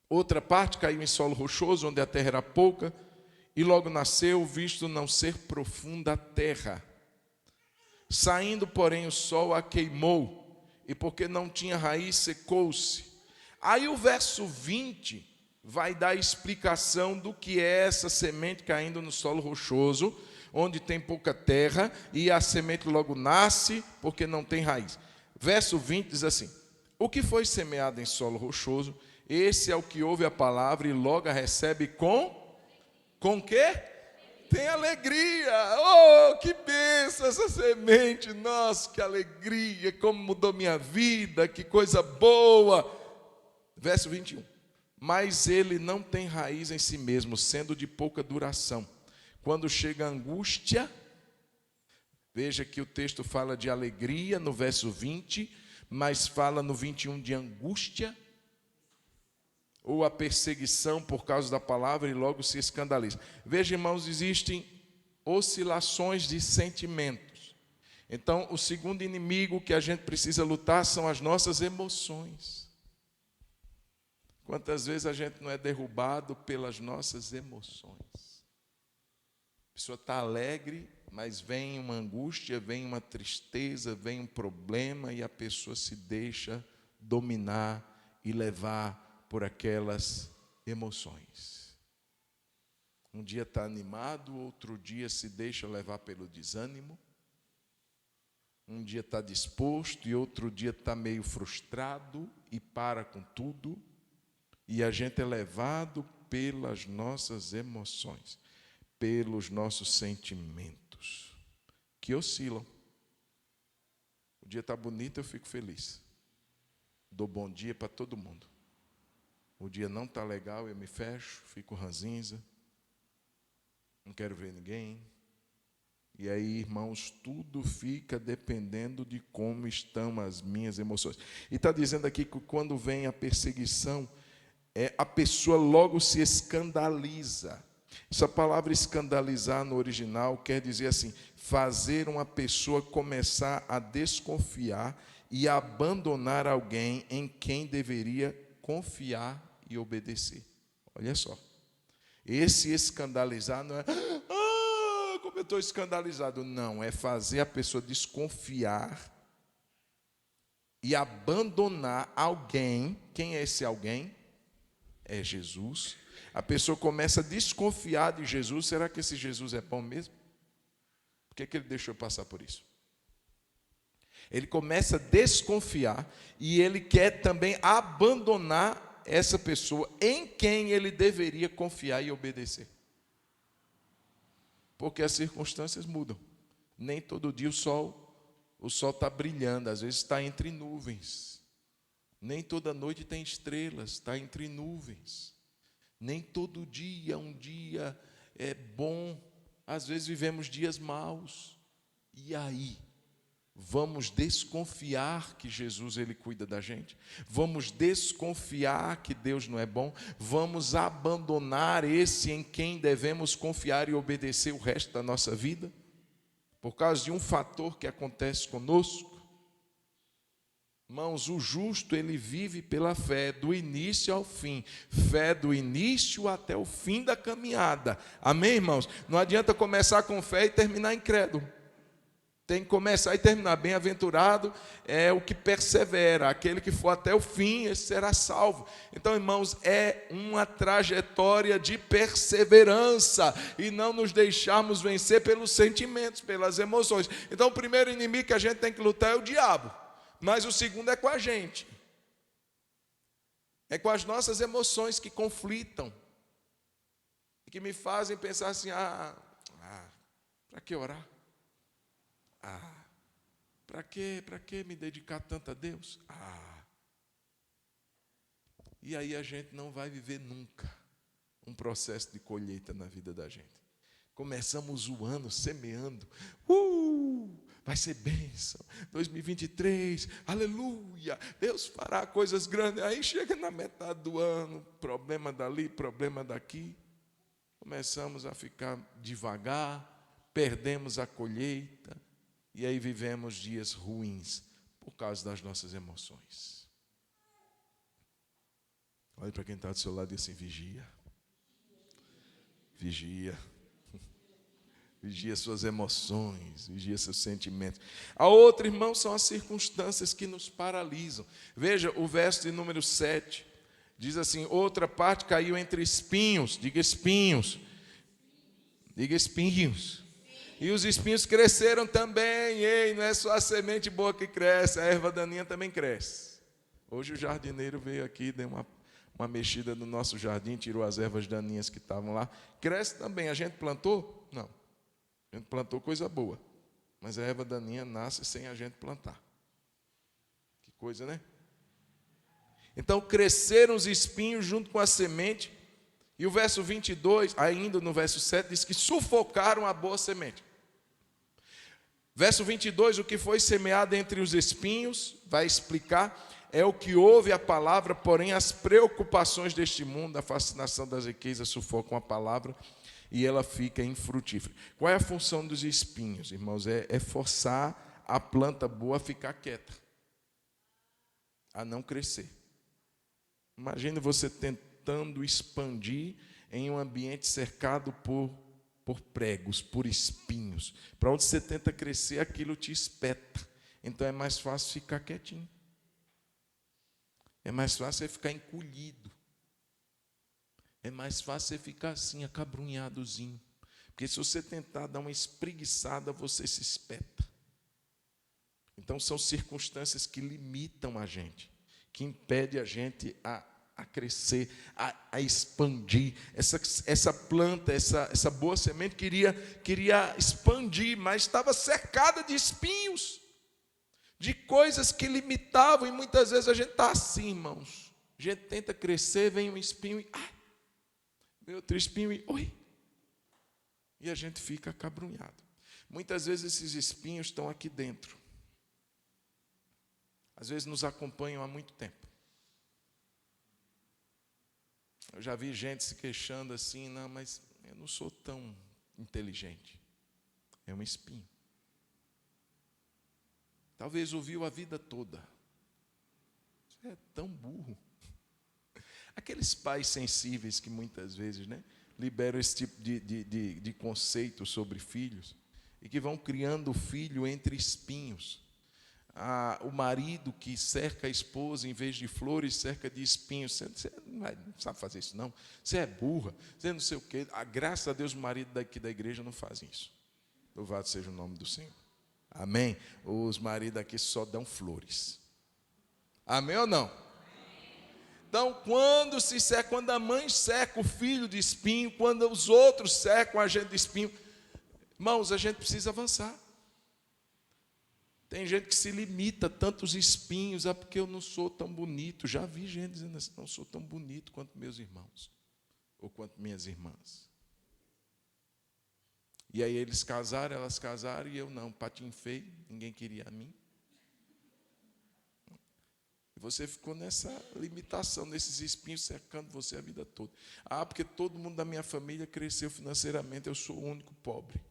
outra parte caiu em solo rochoso, onde a terra era pouca, e logo nasceu, visto não ser profunda a terra. Saindo, porém, o sol a queimou, e porque não tinha raiz, secou-se. Aí o verso 20 vai dar a explicação do que é essa semente caindo no solo rochoso, onde tem pouca terra, e a semente logo nasce, porque não tem raiz. Verso 20 diz assim, o que foi semeado em solo rochoso, esse é o que ouve a palavra e logo a recebe com quê? Tem alegria. Oh, que bênção essa semente. Nossa, que alegria, como mudou minha vida, que coisa boa. Verso 21. Mas ele não tem raiz em si mesmo, sendo de pouca duração. Quando chega a angústia, veja que o texto fala de alegria no verso 20, mas fala no 21 de angústia, ou a perseguição por causa da palavra, e logo se escandaliza. Veja, irmãos, existem oscilações de sentimentos. Então, o segundo inimigo que a gente precisa lutar são as nossas emoções. Quantas vezes a gente não é derrubado pelas nossas emoções? A pessoa está alegre, mas vem uma angústia, vem uma tristeza, vem um problema, e a pessoa se deixa dominar e levar por aquelas emoções. Um dia está animado, outro dia se deixa levar pelo desânimo. Um dia está disposto e outro dia está meio frustrado e para com tudo. E a gente é levado pelas nossas emoções, pelos nossos sentimentos, que oscilam. O dia está bonito, eu fico feliz. Dou bom dia para todo mundo. O dia não está legal, eu me fecho, fico ranzinza. Não quero ver ninguém. E aí, irmãos, tudo fica dependendo de como estão as minhas emoções. E está dizendo aqui que quando vem a perseguição, a pessoa logo se escandaliza. Essa palavra escandalizar no original quer dizer assim, fazer uma pessoa começar a desconfiar e abandonar alguém em quem deveria confiar e obedecer. Olha só. Esse escandalizar não é, como eu estou escandalizado. Não, é fazer a pessoa desconfiar e abandonar alguém. Quem é esse alguém? É Jesus. A pessoa começa a desconfiar de Jesus. Será que esse Jesus é bom mesmo? Por que ele deixou passar por isso? Ele começa a desconfiar e ele quer também abandonar essa pessoa em quem ele deveria confiar e obedecer. Porque as circunstâncias mudam. Nem todo dia o sol está brilhando, às vezes está entre nuvens. Nem toda noite tem estrelas, está entre nuvens. Nem todo dia um dia é bom, às vezes vivemos dias maus. E aí? Vamos desconfiar que Jesus ele cuida da gente? Vamos desconfiar que Deus não é bom? Vamos abandonar esse em quem devemos confiar e obedecer o resto da nossa vida? Por causa de um fator que acontece conosco? Irmãos, o justo ele vive pela fé do início ao fim. Fé do início até o fim da caminhada. Amém, irmãos? Não adianta começar com fé e terminar incrédulo. Tem que começar e terminar. Bem-aventurado é o que persevera, aquele que for até o fim, esse será salvo. Então, irmãos, é uma trajetória de perseverança e não nos deixarmos vencer pelos sentimentos, pelas emoções. Então, o primeiro inimigo que a gente tem que lutar é o diabo, mas o segundo é com a gente. É com as nossas emoções que conflitam e que me fazem pensar assim, para que orar? Para que me dedicar tanto a Deus? E aí a gente não vai viver nunca um processo de colheita na vida da gente. Começamos o ano semeando, vai ser bênção, 2023, aleluia, Deus fará coisas grandes. Aí chega na metade do ano, problema dali, problema daqui, começamos a ficar devagar, perdemos a colheita, e aí vivemos dias ruins por causa das nossas emoções. Olhe para quem está do seu lado e diz assim, vigia. Vigia. Vigia suas emoções, vigia seus sentimentos. A outra, irmão, são as circunstâncias que nos paralisam. Veja o verso de número 7. Diz assim, outra parte caiu entre espinhos. Diga espinhos. Diga espinhos. E os espinhos cresceram também. Ei, não é só a semente boa que cresce, a erva daninha também cresce. Hoje o jardineiro veio aqui, deu uma mexida no nosso jardim, tirou as ervas daninhas que estavam lá. Cresce também. A gente plantou? Não. A gente plantou coisa boa. Mas a erva daninha nasce sem a gente plantar. Que coisa, né? Então cresceram os espinhos junto com a semente. E o verso 22, ainda no verso 7, diz que sufocaram a boa semente. Verso 22, o que foi semeado entre os espinhos, vai explicar, é o que ouve a palavra, porém as preocupações deste mundo, a fascinação das riquezas sufocam a palavra e ela fica infrutífera. Qual é a função dos espinhos, irmãos? É forçar a planta boa a ficar quieta, a não crescer. Imagine você tentando expandir em um ambiente cercado por pregos, por espinhos. Para onde você tenta crescer, aquilo te espeta. Então é mais fácil ficar quietinho. É mais fácil você ficar encolhido. É mais fácil você ficar assim, acabrunhadozinho. Porque se você tentar dar uma espreguiçada, você se espeta. Então, são circunstâncias que limitam a gente, que impedem a gente a crescer, a expandir. Essa planta, essa boa semente queria expandir, mas estava cercada de espinhos, de coisas que limitavam, e muitas vezes a gente está assim, irmãos. A gente tenta crescer, vem um espinho e vem outro espinho e oi. E a gente fica acabrunhado. Muitas vezes esses espinhos estão aqui dentro. Às vezes nos acompanham há muito tempo. Eu já vi gente se queixando assim, não, mas eu não sou tão inteligente. É um espinho. Talvez ouviu a vida toda. Você é tão burro. Aqueles pais sensíveis que muitas vezes, liberam esse tipo de conceito sobre filhos e que vão criando o filho entre espinhos. O marido que cerca a esposa, em vez de flores, cerca de espinhos. Você não sabe fazer isso, não. Você é burra, você não sei o quê. Graças a Deus, o marido daqui da igreja não faz isso. Louvado seja o nome do Senhor. Amém? Os maridos aqui só dão flores. Amém ou não? Então, quando a mãe cerca o filho de espinho, quando os outros cercam a gente de espinho, irmãos, a gente precisa avançar. Tem gente que se limita a tantos espinhos, porque eu não sou tão bonito. Já vi gente dizendo assim, não sou tão bonito quanto meus irmãos, ou quanto minhas irmãs. E aí eles casaram, elas casaram, e eu não, patinho feio, ninguém queria a mim. E você ficou nessa limitação, nesses espinhos cercando você a vida toda. Porque todo mundo da minha família cresceu financeiramente, eu sou o único pobre.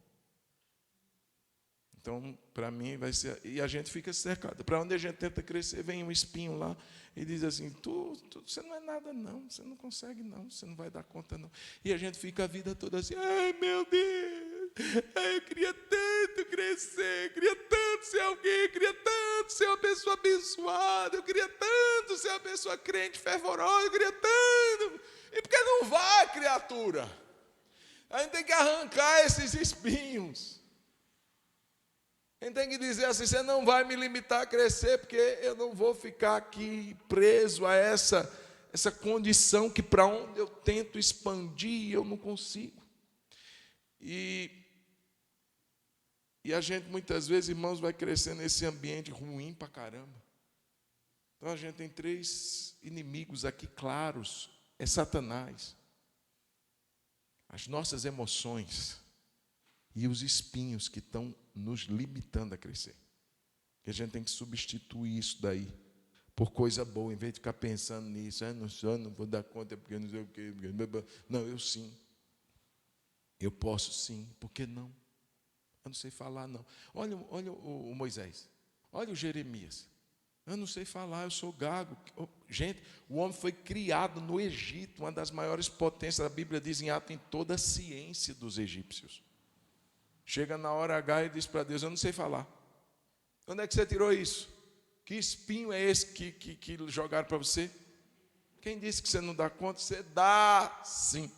Então, para mim, vai ser... E a gente fica cercado. Para onde a gente tenta crescer, vem um espinho lá e diz assim, você não é nada não, você não consegue não, você não vai dar conta não. E a gente fica a vida toda assim, ai meu Deus, eu queria tanto crescer, queria tanto ser alguém, queria tanto ser uma pessoa abençoada, eu queria tanto ser uma pessoa crente, fervorosa, eu queria tanto. E por que não vai, criatura? A gente tem que arrancar esses espinhos. A gente tem que dizer assim, você não vai me limitar a crescer, porque eu não vou ficar aqui preso a essa condição que para onde eu tento expandir, eu não consigo. E a gente muitas vezes, irmãos, vai crescer nesse ambiente ruim pra caramba. Então a gente tem 3 inimigos aqui claros, é Satanás, as nossas emoções e os espinhos que estão nos limitando a crescer. Que a gente tem que substituir isso daí por coisa boa, em vez de ficar pensando nisso. Não vou dar conta porque não sei o quê. Não, eu sim. Eu posso sim, por que não? Eu não sei falar não. Olha o Moisés, olha o Jeremias. Eu não sei falar, eu sou gago. Gente, o homem foi criado no Egito, uma das maiores potências, a Bíblia diz em Atos, em toda a ciência dos egípcios. Chega na hora H e diz para Deus, eu não sei falar. Onde é que você tirou isso? Que espinho é esse que jogaram para você? Quem disse que você não dá conta? Você dá sim.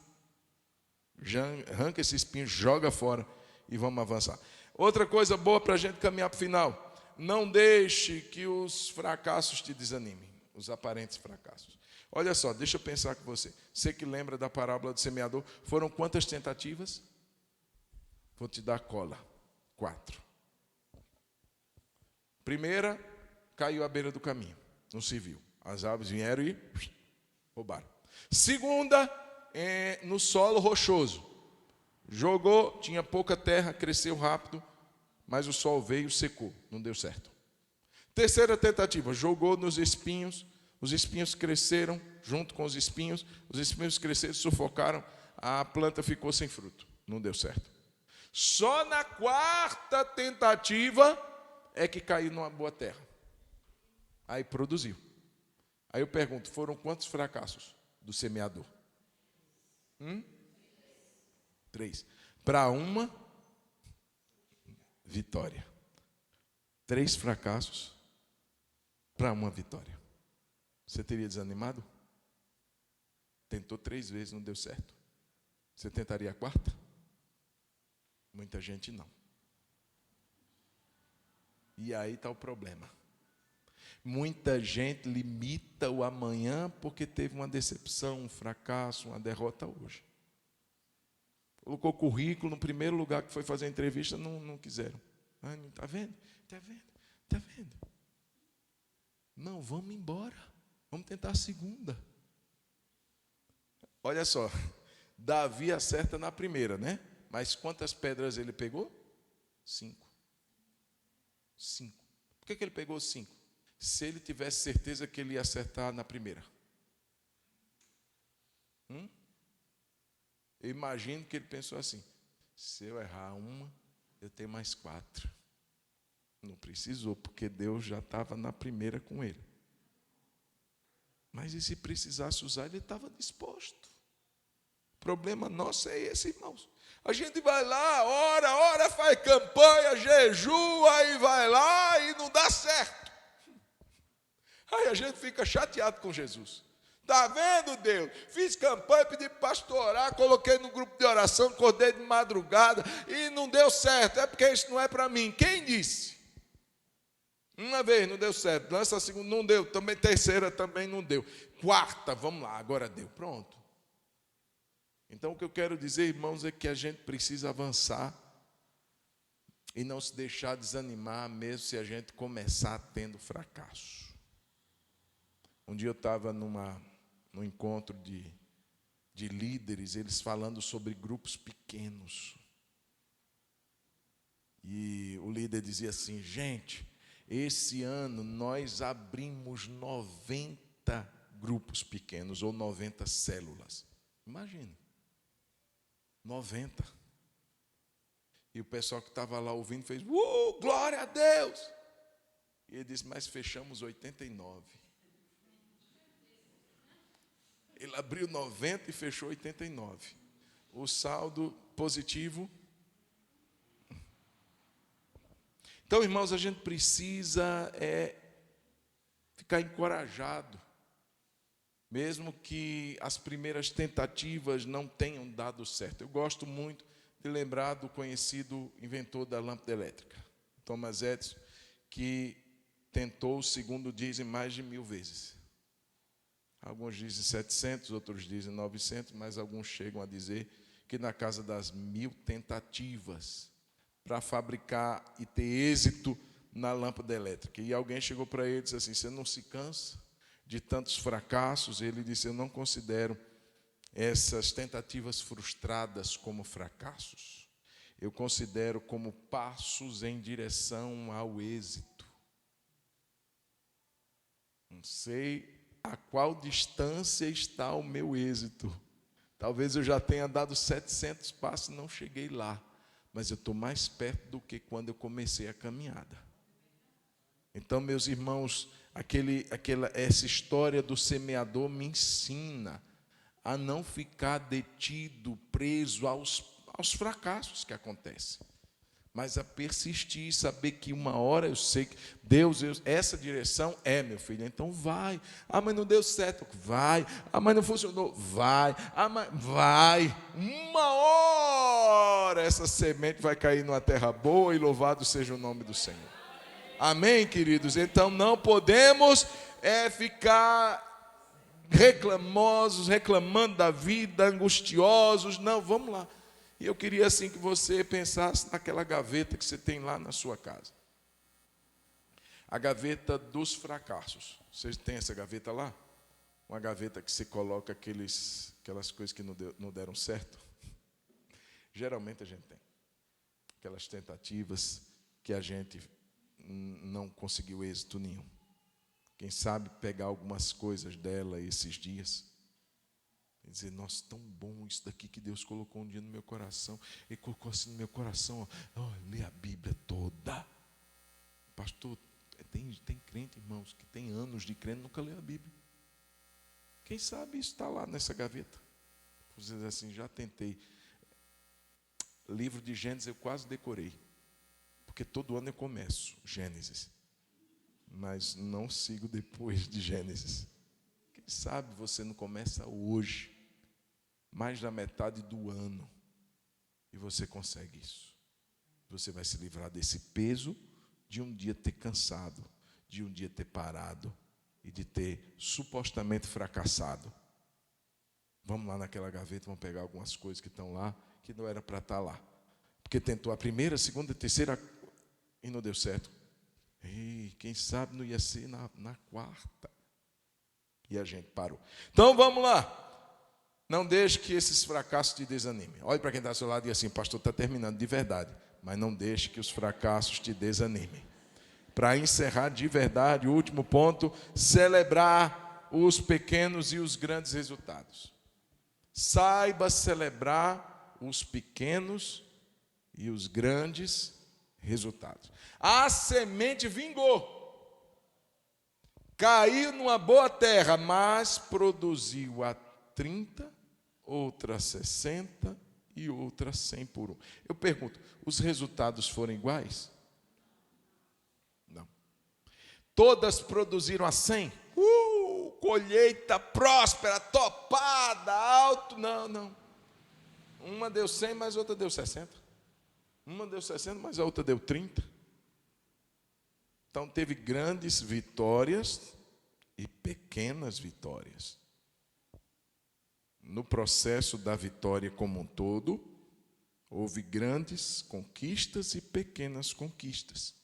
Arranca esse espinho, joga fora e vamos avançar. Outra coisa boa para a gente caminhar para o final. Não deixe que os fracassos te desanimem, os aparentes fracassos. Olha só, deixa eu pensar com você. Você que lembra da parábola do semeador, foram quantas tentativas? Vou te dar cola. 4. Primeira, caiu à beira do caminho, não se viu. As aves vieram e roubaram. Segunda, no solo rochoso. Jogou, tinha pouca terra, cresceu rápido, mas o sol veio e secou, não deu certo. Terceira tentativa, jogou nos espinhos, os espinhos cresceram junto com os espinhos cresceram, sufocaram, a planta ficou sem fruto, não deu certo. Só na 4ª tentativa é que caiu numa boa terra. Aí produziu. Aí eu pergunto, foram quantos fracassos do semeador? 3. Para uma vitória. 3 fracassos para uma vitória. Você teria desanimado? Tentou 3 vezes, não deu certo. Você tentaria a quarta? Muita gente não. E aí está o problema. Muita gente limita o amanhã porque teve uma decepção, um fracasso, uma derrota hoje. Colocou currículo no primeiro lugar que foi fazer a entrevista, não quiseram. Está vendo? Está vendo? Está vendo? Não, vamos embora. Vamos tentar a segunda. Olha só, Davi acerta na primeira, né? Mas quantas pedras ele pegou? 5. 5. Por que ele pegou 5? Se ele tivesse certeza que ele ia acertar na primeira. Eu imagino que ele pensou assim: se eu errar uma, eu tenho mais 4. Não precisou, porque Deus já estava na primeira com ele. Mas e se precisasse usar, ele estava disposto. O problema nosso é esse, irmãos. A gente vai lá, ora, faz campanha, jejua, e vai lá e não dá certo. Aí a gente fica chateado com Jesus. Está vendo, Deus? Fiz campanha, pedi para o pastor orar, coloquei no grupo de oração, acordei de madrugada e não deu certo. É porque isso não é para mim. Quem disse? Uma vez não deu certo, lança a segunda, não deu, também terceira também não deu. Quarta, vamos lá, agora deu. Pronto. Então o que eu quero dizer, irmãos, é que a gente precisa avançar e não se deixar desanimar, mesmo se a gente começar tendo fracasso. Um dia eu estava num encontro de líderes, eles falando sobre grupos pequenos. E o líder dizia assim: gente, esse ano nós abrimos 90 grupos pequenos, ou 90 células. Imagina, 90. E o pessoal que estava lá ouvindo fez: glória a Deus! E ele disse: mas fechamos 89. Ele abriu 90 e fechou 89. O saldo positivo. Então, irmãos, a gente precisa ficar encorajado, mesmo que as primeiras tentativas não tenham dado certo. Eu gosto muito de lembrar do conhecido inventor da lâmpada elétrica, Thomas Edison, que tentou, segundo dizem, mais de 1000 vezes. Alguns dizem 700, outros dizem 900, mas alguns chegam a dizer que na casa das 1000 tentativas para fabricar e ter êxito na lâmpada elétrica. E alguém chegou para ele e disse assim: você não se cansa de tantos fracassos? Ele disse: eu não considero essas tentativas frustradas como fracassos. Eu considero como passos em direção ao êxito. Não sei a qual distância está o meu êxito. Talvez eu já tenha dado 700 passos e não cheguei lá. Mas eu estou mais perto do que quando eu comecei a caminhada. Então, meus irmãos, essa história do semeador me ensina a não ficar detido, preso aos fracassos que acontecem, mas a persistir, saber que uma hora eu sei que Deus, essa direção é, meu filho, então vai. Mas não deu certo, vai. Mas não funcionou, vai. Mas vai. Uma hora essa semente vai cair numa terra boa e louvado seja o nome do Senhor. Amém, queridos? Então não podemos ficar reclamando da vida, angustiosos. Não, vamos lá. E eu queria assim que você pensasse naquela gaveta que você tem lá na sua casa. A gaveta dos fracassos. Você tem essa gaveta lá? Uma gaveta que você coloca aquelas coisas que não deram certo. Geralmente a gente tem. Aquelas tentativas que a gente não conseguiu êxito nenhum. Quem sabe pegar algumas coisas dela esses dias e dizer: nossa, tão bom isso daqui que Deus colocou um dia no meu coração. Ele colocou assim no meu coração, lê a Bíblia toda. Pastor, tem crente, irmãos, que tem anos de crente, nunca lê a Bíblia. Quem sabe isso está lá nessa gaveta. Você diz assim: já tentei. Livro de Gênesis eu quase decorei, porque todo ano eu começo Gênesis, mas não sigo depois de Gênesis. Quem sabe você não começa hoje mais da metade do ano. E você consegue isso. Você vai se livrar desse peso de um dia ter cansado, de um dia ter parado e de ter supostamente fracassado. Vamos lá naquela gaveta, vamos pegar algumas coisas que estão lá, que não era para estar lá. Porque tentou a primeira, a segunda, a terceira e não deu certo. E quem sabe não ia ser na quarta. E a gente parou. Então vamos lá. Não deixe que esses fracassos te desanimem. Olhe para quem está ao seu lado e diga assim: pastor, está terminando de verdade. Mas não deixe que os fracassos te desanimem. Para encerrar de verdade, o último ponto: celebrar os pequenos e os grandes resultados. Saiba celebrar os pequenos e os grandes resultados. A semente vingou. Caiu numa boa terra, mas produziu a 30, outra 60 e outra 100 por um. Eu pergunto, os resultados foram iguais? Não. Todas produziram a 100? Colheita próspera, topada, alto. Não. Uma deu 100, mas outra deu 60. Uma deu 60, mas a outra deu 30. Então teve grandes vitórias e pequenas vitórias. No processo da vitória como um todo, houve grandes conquistas e pequenas conquistas.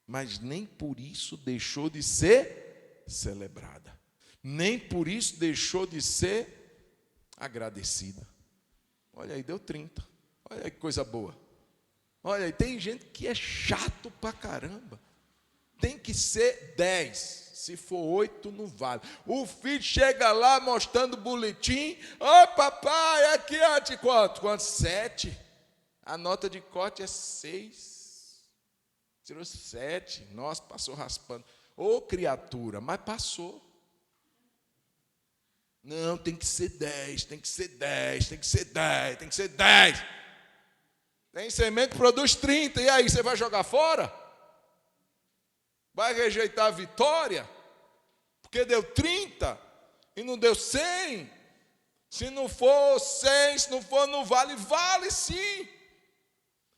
Mas nem por isso deixou de ser celebrada. Nem por isso deixou de ser agradecida. Olha aí, deu 30. Olha aí que coisa boa. Olha aí, tem gente que é chato pra caramba. Tem que ser 10. Se for 8, não vale. O filho chega lá mostrando o boletim. Ô papai, aqui ó, de quanto? Quanto? 7. A nota de corte é 6. Tirou 7. Nossa, passou raspando. Ô criatura, mas passou. Não, tem que ser 10, tem que ser 10, tem que ser 10, tem que ser 10. Tem semente que produz 30, e aí, você vai jogar fora? Vai rejeitar a vitória? Porque deu 30 e não deu 100? Se não for 100, se não for, não vale. Vale sim.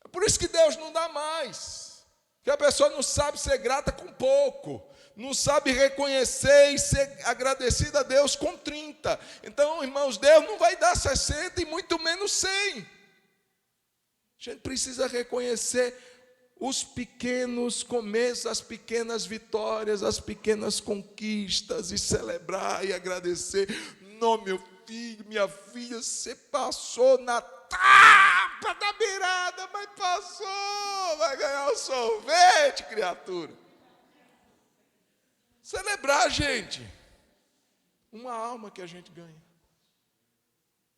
É por isso que Deus não dá mais. Porque a pessoa não sabe ser grata com pouco. Não sabe reconhecer e ser agradecida a Deus com 30. Então, irmãos, Deus não vai dar 60 e muito menos 100. A gente precisa reconhecer os pequenos começos, as pequenas vitórias, as pequenas conquistas e celebrar e agradecer. Não, meu filho, minha filha, você passou na tapa da beirada, mas passou, vai ganhar o sorvete, criatura. Celebrar, gente, uma alma que a gente ganha.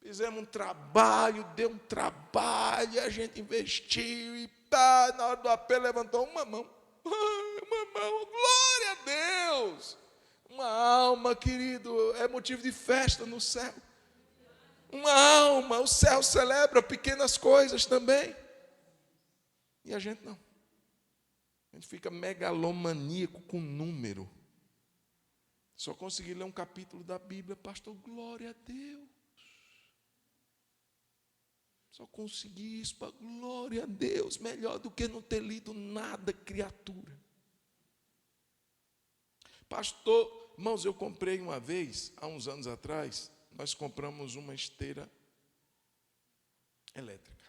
Fizemos um trabalho, deu um trabalho, a gente investiu e tá, na hora do apelo levantou uma mão. Uma mão, glória a Deus. Uma alma, querido, é motivo de festa no céu. Uma alma, o céu celebra pequenas coisas também. E a gente não. A gente fica megalomaníaco com número. Só consegui ler um capítulo da Bíblia, pastor, glória a Deus. Só consegui isso, para glória a Deus, melhor do que não ter lido nada, criatura. Pastor, irmãos, eu comprei uma vez, há uns anos atrás, nós compramos uma esteira elétrica.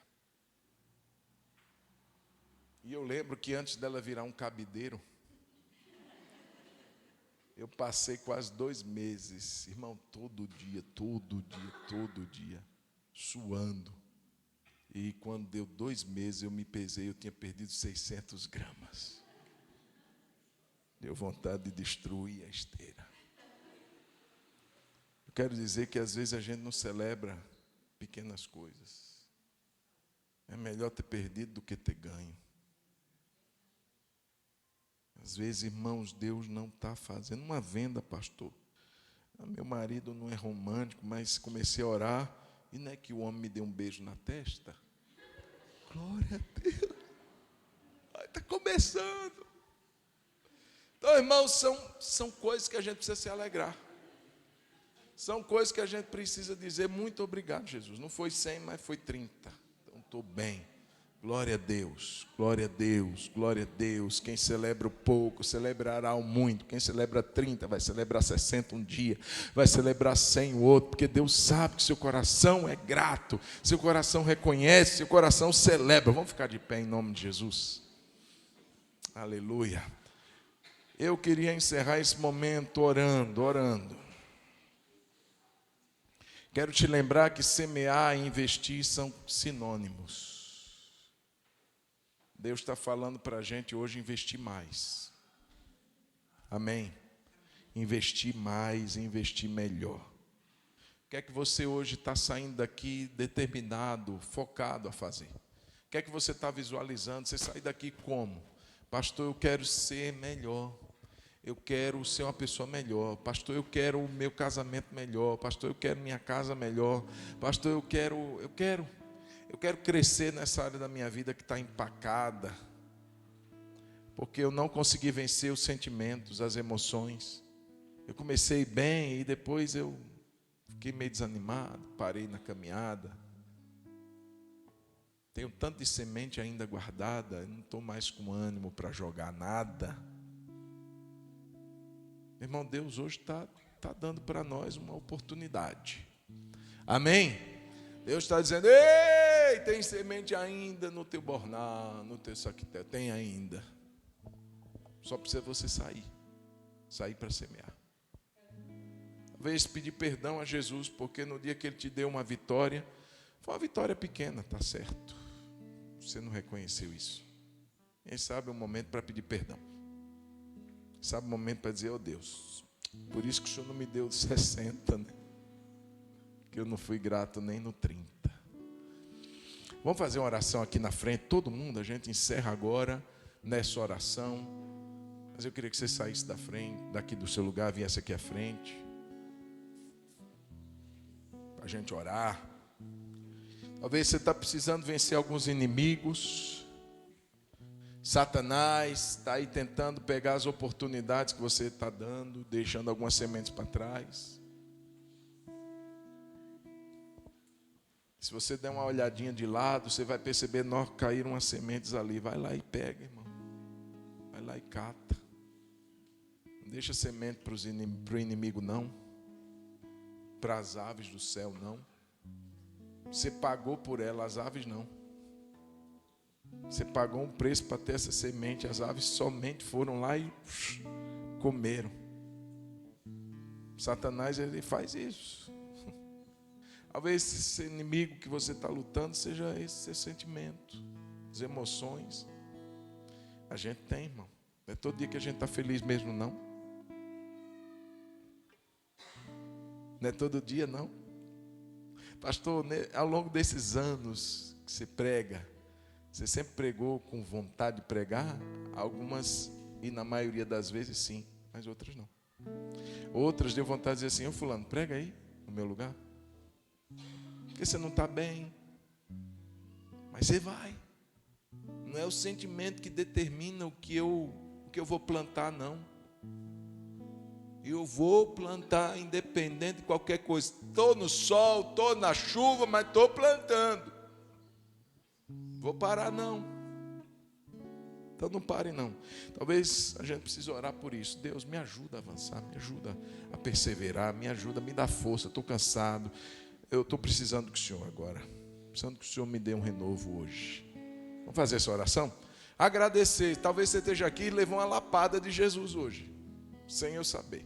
E eu lembro que antes dela virar um cabideiro, eu passei quase 2 meses, irmão, todo dia, suando. E quando deu 2 meses, eu me pesei, eu tinha perdido 600 gramas. Deu vontade de destruir a esteira. Eu quero dizer que às vezes a gente não celebra pequenas coisas. É melhor ter perdido do que ter ganho. Às vezes, irmãos, Deus não está fazendo uma venda, pastor. Meu marido não é romântico, mas comecei a orar, e não é que o homem me deu um beijo na testa? Glória a Deus. Está começando. Então, irmãos, são coisas que a gente precisa se alegrar. São coisas que a gente precisa dizer muito obrigado, Jesus. Não foi 100, mas foi 30. Então estou bem. Glória a Deus, glória a Deus, glória a Deus. Quem celebra o pouco, celebrará o muito. Quem celebra 30, vai celebrar 60 um dia, vai celebrar 100 o outro, porque Deus sabe que seu coração é grato, seu coração reconhece, seu coração celebra. Vamos ficar de pé em nome de Jesus. Aleluia. Eu queria encerrar esse momento orando. Quero te lembrar que semear e investir são sinônimos. Deus está falando para a gente hoje investir mais. Amém? Investir mais, investir melhor. O que é que você hoje está saindo daqui determinado, focado a fazer? O que é que você está visualizando? Você sai daqui como? Pastor, eu quero ser melhor. Eu quero ser uma pessoa melhor. Pastor, eu quero o meu casamento melhor. Pastor, eu quero minha casa melhor. Pastor, eu quero crescer nessa área da minha vida que está empacada, porque eu não consegui vencer os sentimentos, as emoções. Eu comecei bem e depois eu fiquei meio desanimado, parei na caminhada. Tenho tanto de semente ainda guardada, não estou mais com ânimo para jogar nada. Irmão, Deus hoje está dando para nós uma oportunidade. Amém? Deus está dizendo: ei, tem semente ainda no teu bornal, no teu saquetel, tem ainda. Só precisa você sair para semear. Talvez pedir perdão a Jesus, porque no dia que Ele te deu uma vitória, foi uma vitória pequena, tá certo. Você não reconheceu isso. Quem sabe é um momento para pedir perdão. Sabe o momento para dizer: oh Deus, por isso que o Senhor não me deu 60, né? Que eu não fui grato nem no 30. Vamos fazer uma oração aqui na frente, todo mundo. A gente encerra agora nessa oração. Mas eu queria que você saísse da frente, daqui do seu lugar, viesse aqui à frente, para a gente orar. Talvez você está precisando vencer alguns inimigos. Satanás está aí tentando pegar as oportunidades que você está dando, deixando algumas sementes para trás. Se você der uma olhadinha de lado, você vai perceber, nós caíram umas sementes ali. Vai lá e pega, irmão. Vai lá e cata. Não deixa semente para o inimigo, não. Para as aves do céu, não. Você pagou por ela, as aves não. Você pagou um preço para ter essa semente. As aves somente foram lá e comeram. Satanás, ele faz isso. Talvez esse inimigo que você está lutando seja esse seu sentimento, as emoções. A gente tem, irmão. Não é todo dia que a gente está feliz mesmo, não. Não é todo dia, não. Pastor, ao longo desses anos que você prega, você sempre pregou com vontade de pregar? Algumas, e na maioria das vezes sim, mas outras não. Outras deu vontade de dizer assim: ô fulano, prega aí no meu lugar. Porque você não está bem. Mas você vai. Não é o sentimento que determina o que eu vou plantar, não. Eu vou plantar independente de qualquer coisa. Estou no sol, estou na chuva, mas estou plantando. Vou parar, não. Então não pare, não. Talvez a gente precise orar por isso. Deus, me ajuda a avançar, me ajuda a perseverar, me ajuda, me dá força. Estou cansado. Eu estou precisando do Senhor agora. Precisando que o Senhor me dê um renovo hoje. Vamos fazer essa oração? Agradecer. Talvez você esteja aqui e levou uma lapada de Jesus hoje, sem eu saber.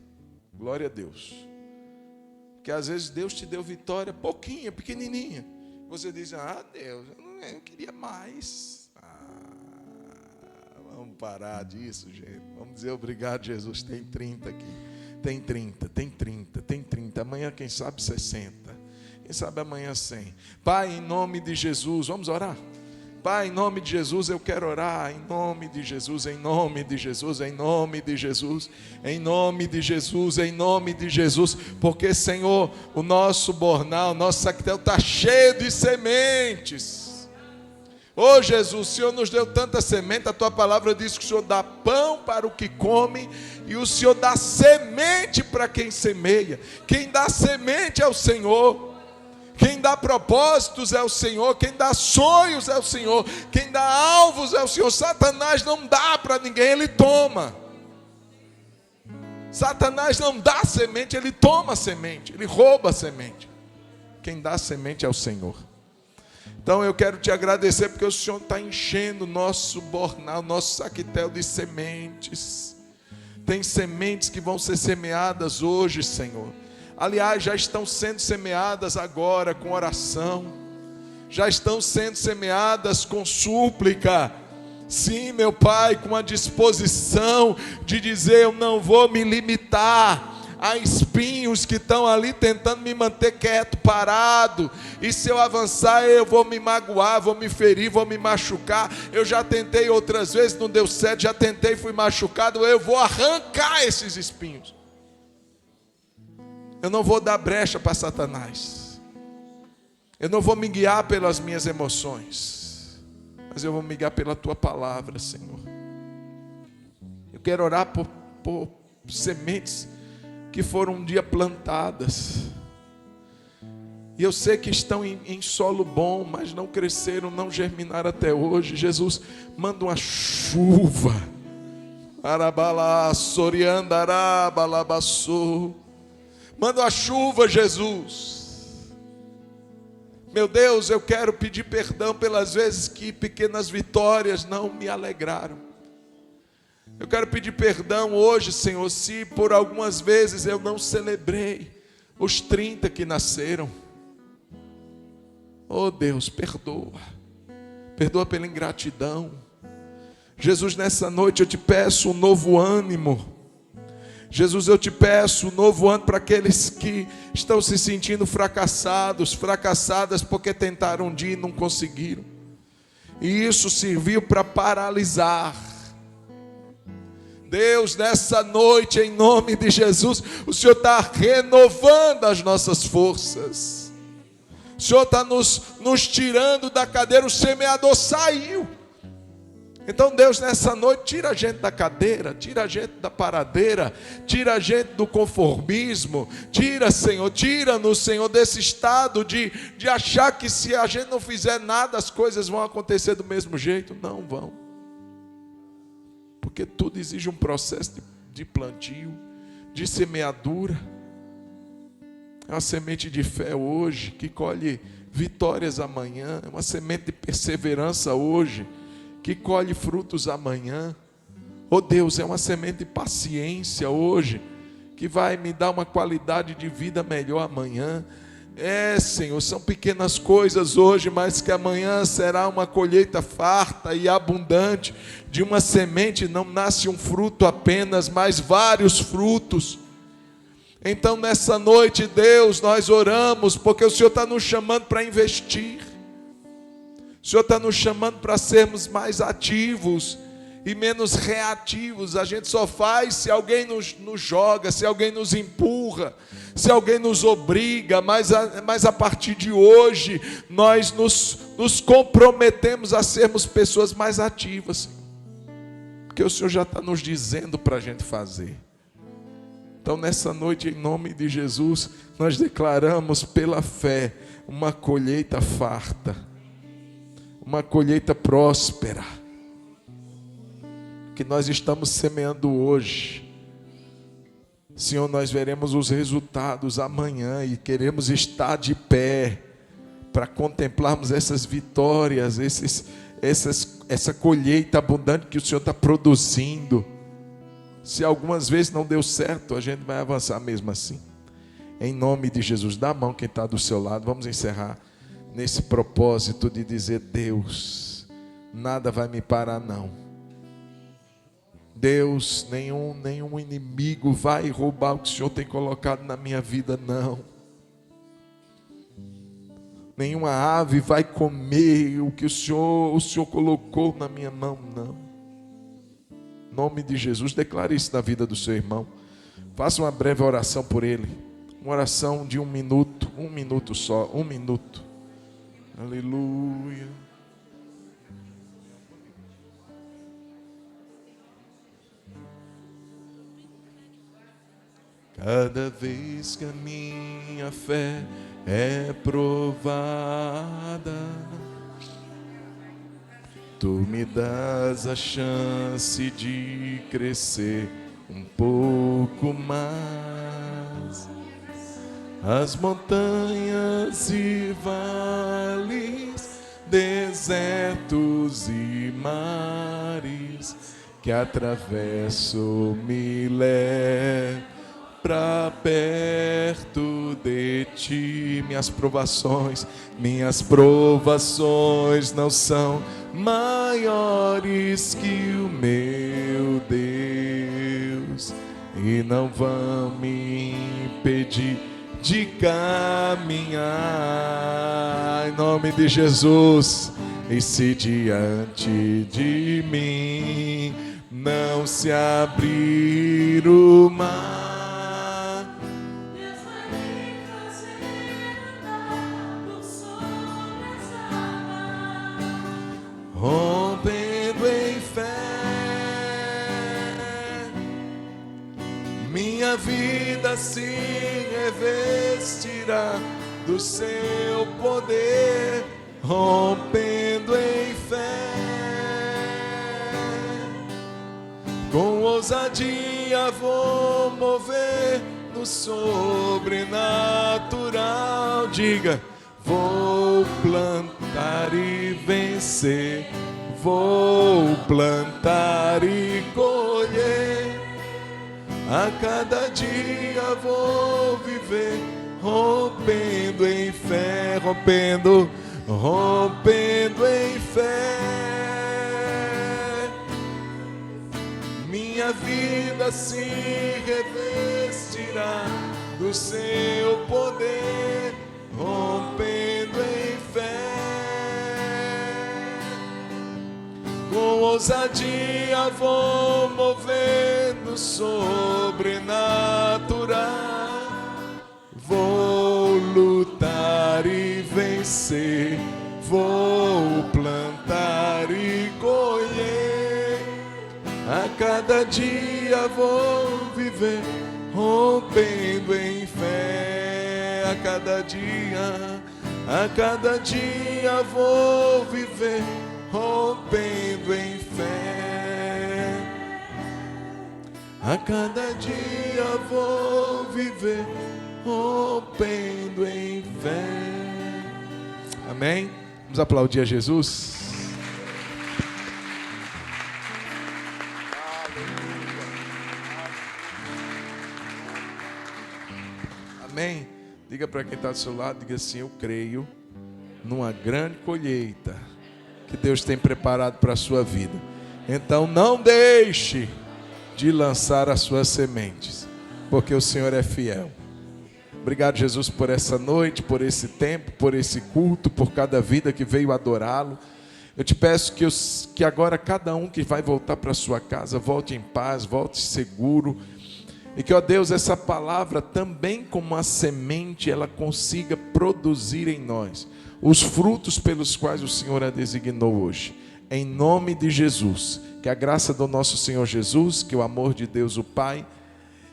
Glória a Deus. Porque às vezes Deus te deu vitória pouquinha, pequenininha. Você diz: ah, Deus, eu queria mais. Vamos parar disso, gente. Vamos dizer obrigado, Jesus. Tem 30 aqui. Tem 30, tem 30, tem 30. Amanhã, quem sabe, 60. Quem sabe amanhã 100. Pai, em nome de Jesus, vamos orar? Pai, em nome de Jesus, eu quero orar, em nome de Jesus, em nome de Jesus, em nome de Jesus, em nome de Jesus, em nome de Jesus, porque, Senhor, o nosso bornal, o nosso saquetel está cheio de sementes. Oh Jesus, o Senhor nos deu tanta semente, a tua palavra diz que o Senhor dá pão para o que come e o Senhor dá semente para quem semeia. Quem dá semente é o Senhor, quem dá propósitos é o Senhor, quem dá sonhos é o Senhor, quem dá alvos é o Senhor. Satanás não dá para ninguém, ele toma. Satanás não dá semente, ele toma semente, ele rouba a semente. Quem dá semente é o Senhor. Então eu quero te agradecer porque o Senhor está enchendo o nosso bornal, nosso saquitel de sementes. Tem sementes que vão ser semeadas hoje, Senhor. Aliás, já estão sendo semeadas agora com oração. Já estão sendo semeadas com súplica. Sim, meu Pai, com a disposição de dizer: eu não vou me limitar. Há espinhos que estão ali tentando me manter quieto, parado. E se eu avançar, eu vou me magoar, vou me ferir, vou me machucar. Eu já tentei outras vezes, não deu certo. Já tentei, fui machucado. Eu vou arrancar esses espinhos. Eu não vou dar brecha para Satanás. Eu não vou me guiar pelas minhas emoções, mas eu vou me guiar pela tua palavra, Senhor. Eu quero orar por sementes que foram um dia plantadas, e eu sei que estão em solo bom, mas não cresceram, não germinaram até hoje. Jesus, manda uma chuva, manda uma chuva, Jesus. Meu Deus, eu quero pedir perdão pelas vezes que pequenas vitórias não me alegraram. Eu quero pedir perdão hoje, Senhor, se por algumas vezes eu não celebrei os 30 que nasceram. Oh Deus, perdoa. Perdoa pela ingratidão. Jesus, nessa noite eu te peço um novo ânimo. Jesus, eu te peço um novo ânimo para aqueles que estão se sentindo fracassados, fracassadas porque tentaram um dia e não conseguiram. E isso serviu para paralisar. Deus, nessa noite, em nome de Jesus, o Senhor está renovando as nossas forças. O Senhor está nos tirando da cadeira. O semeador saiu. Então Deus, nessa noite, tira a gente da cadeira, tira a gente da paradeira, tira a gente do conformismo, tira, Senhor, tira-nos, Senhor, desse estado de achar que se a gente não fizer nada, as coisas vão acontecer do mesmo jeito. Não vão. Porque tudo exige um processo de plantio, de semeadura. É uma semente de fé hoje, que colhe vitórias amanhã. É uma semente de perseverança hoje, que colhe frutos amanhã. Oh Deus, é uma semente de paciência hoje, que vai me dar uma qualidade de vida melhor amanhã. É, Senhor, são pequenas coisas hoje, mas que amanhã será uma colheita farta e abundante. De uma semente não nasce um fruto apenas, mas vários frutos. Então nessa noite, Deus, nós oramos, porque o Senhor está nos chamando para investir. O Senhor está nos chamando para sermos mais ativos e menos reativos. A gente só faz se alguém nos joga, se alguém nos empurra, se alguém nos obriga, mas a partir de hoje nós nos comprometemos a sermos pessoas mais ativas, porque o Senhor já está nos dizendo para a gente fazer. Então nessa noite, em nome de Jesus, nós declaramos pela fé uma colheita farta, uma colheita próspera, que nós estamos semeando hoje. Senhor, nós veremos os resultados amanhã e queremos estar de pé para contemplarmos essas vitórias, essa colheita abundante que o Senhor está produzindo. Se algumas vezes não deu certo, a gente vai avançar mesmo assim. Em nome de Jesus, dá a mão quem está do seu lado. Vamos encerrar nesse propósito de dizer: Deus, nada vai me parar não. Deus, nenhum inimigo vai roubar o que o Senhor tem colocado na minha vida, não. Nenhuma ave vai comer o que o Senhor colocou na minha mão, não. Em nome de Jesus, declare isso na vida do seu irmão. Faça uma breve oração por ele. Uma oração de 1 minuto só, 1 minuto. Aleluia. Cada vez que a minha fé é provada, tu me dás a chance de crescer um pouco mais. As montanhas e vales, desertos e mares que atravesso me levam pra perto de ti. Minhas provações não são maiores que o meu Deus e não vão me impedir de caminhar. Em nome de Jesus. E se diante de mim não se abrir o mar, Deus vai me fazer andar por sobre as águas, rompendo em fé, minha vida se revestirá do seu poder, rompendo em fé, com ousadia vou mover no sobrenatural. Diga, vou plantar e vencer, vou plantar e colher. A cada dia vou viver, rompendo em fé, rompendo em fé. Minha vida se revestirá do seu poder, rompendo em fé. Com ousadia vou mover no sobrenatural. Vou lutar e vencer, vou plantar e colher. A cada dia vou viver, rompendo em fé. A cada dia vou viver, rompendo em fé. A cada dia vou viver, rompendo em fé. Amém? Vamos aplaudir a Jesus. Amém? Diga para quem está do seu lado, diga assim: eu creio numa grande colheita que Deus tem preparado para a sua vida. Então não deixe de lançar as suas sementes, porque o Senhor é fiel. Obrigado, Jesus, por essa noite, por esse tempo, por esse culto, por cada vida que veio adorá-lo. Eu te peço que agora cada um que vai voltar para sua casa, volte em paz, volte seguro. E que, ó Deus, essa palavra também como uma semente, ela consiga produzir em nós os frutos pelos quais o Senhor a designou hoje. Em nome de Jesus, que a graça do nosso Senhor Jesus, que o amor de Deus o Pai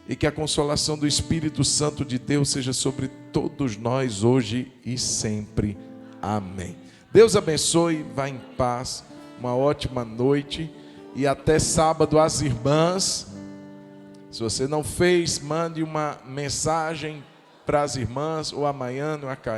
e que a consolação do Espírito Santo de Deus seja sobre todos nós hoje e sempre. Amém. Deus abençoe, vá em paz, uma ótima noite e até sábado. As irmãs, se você não fez, mande uma mensagem para as irmãs, ou amanhã, ou a Karen.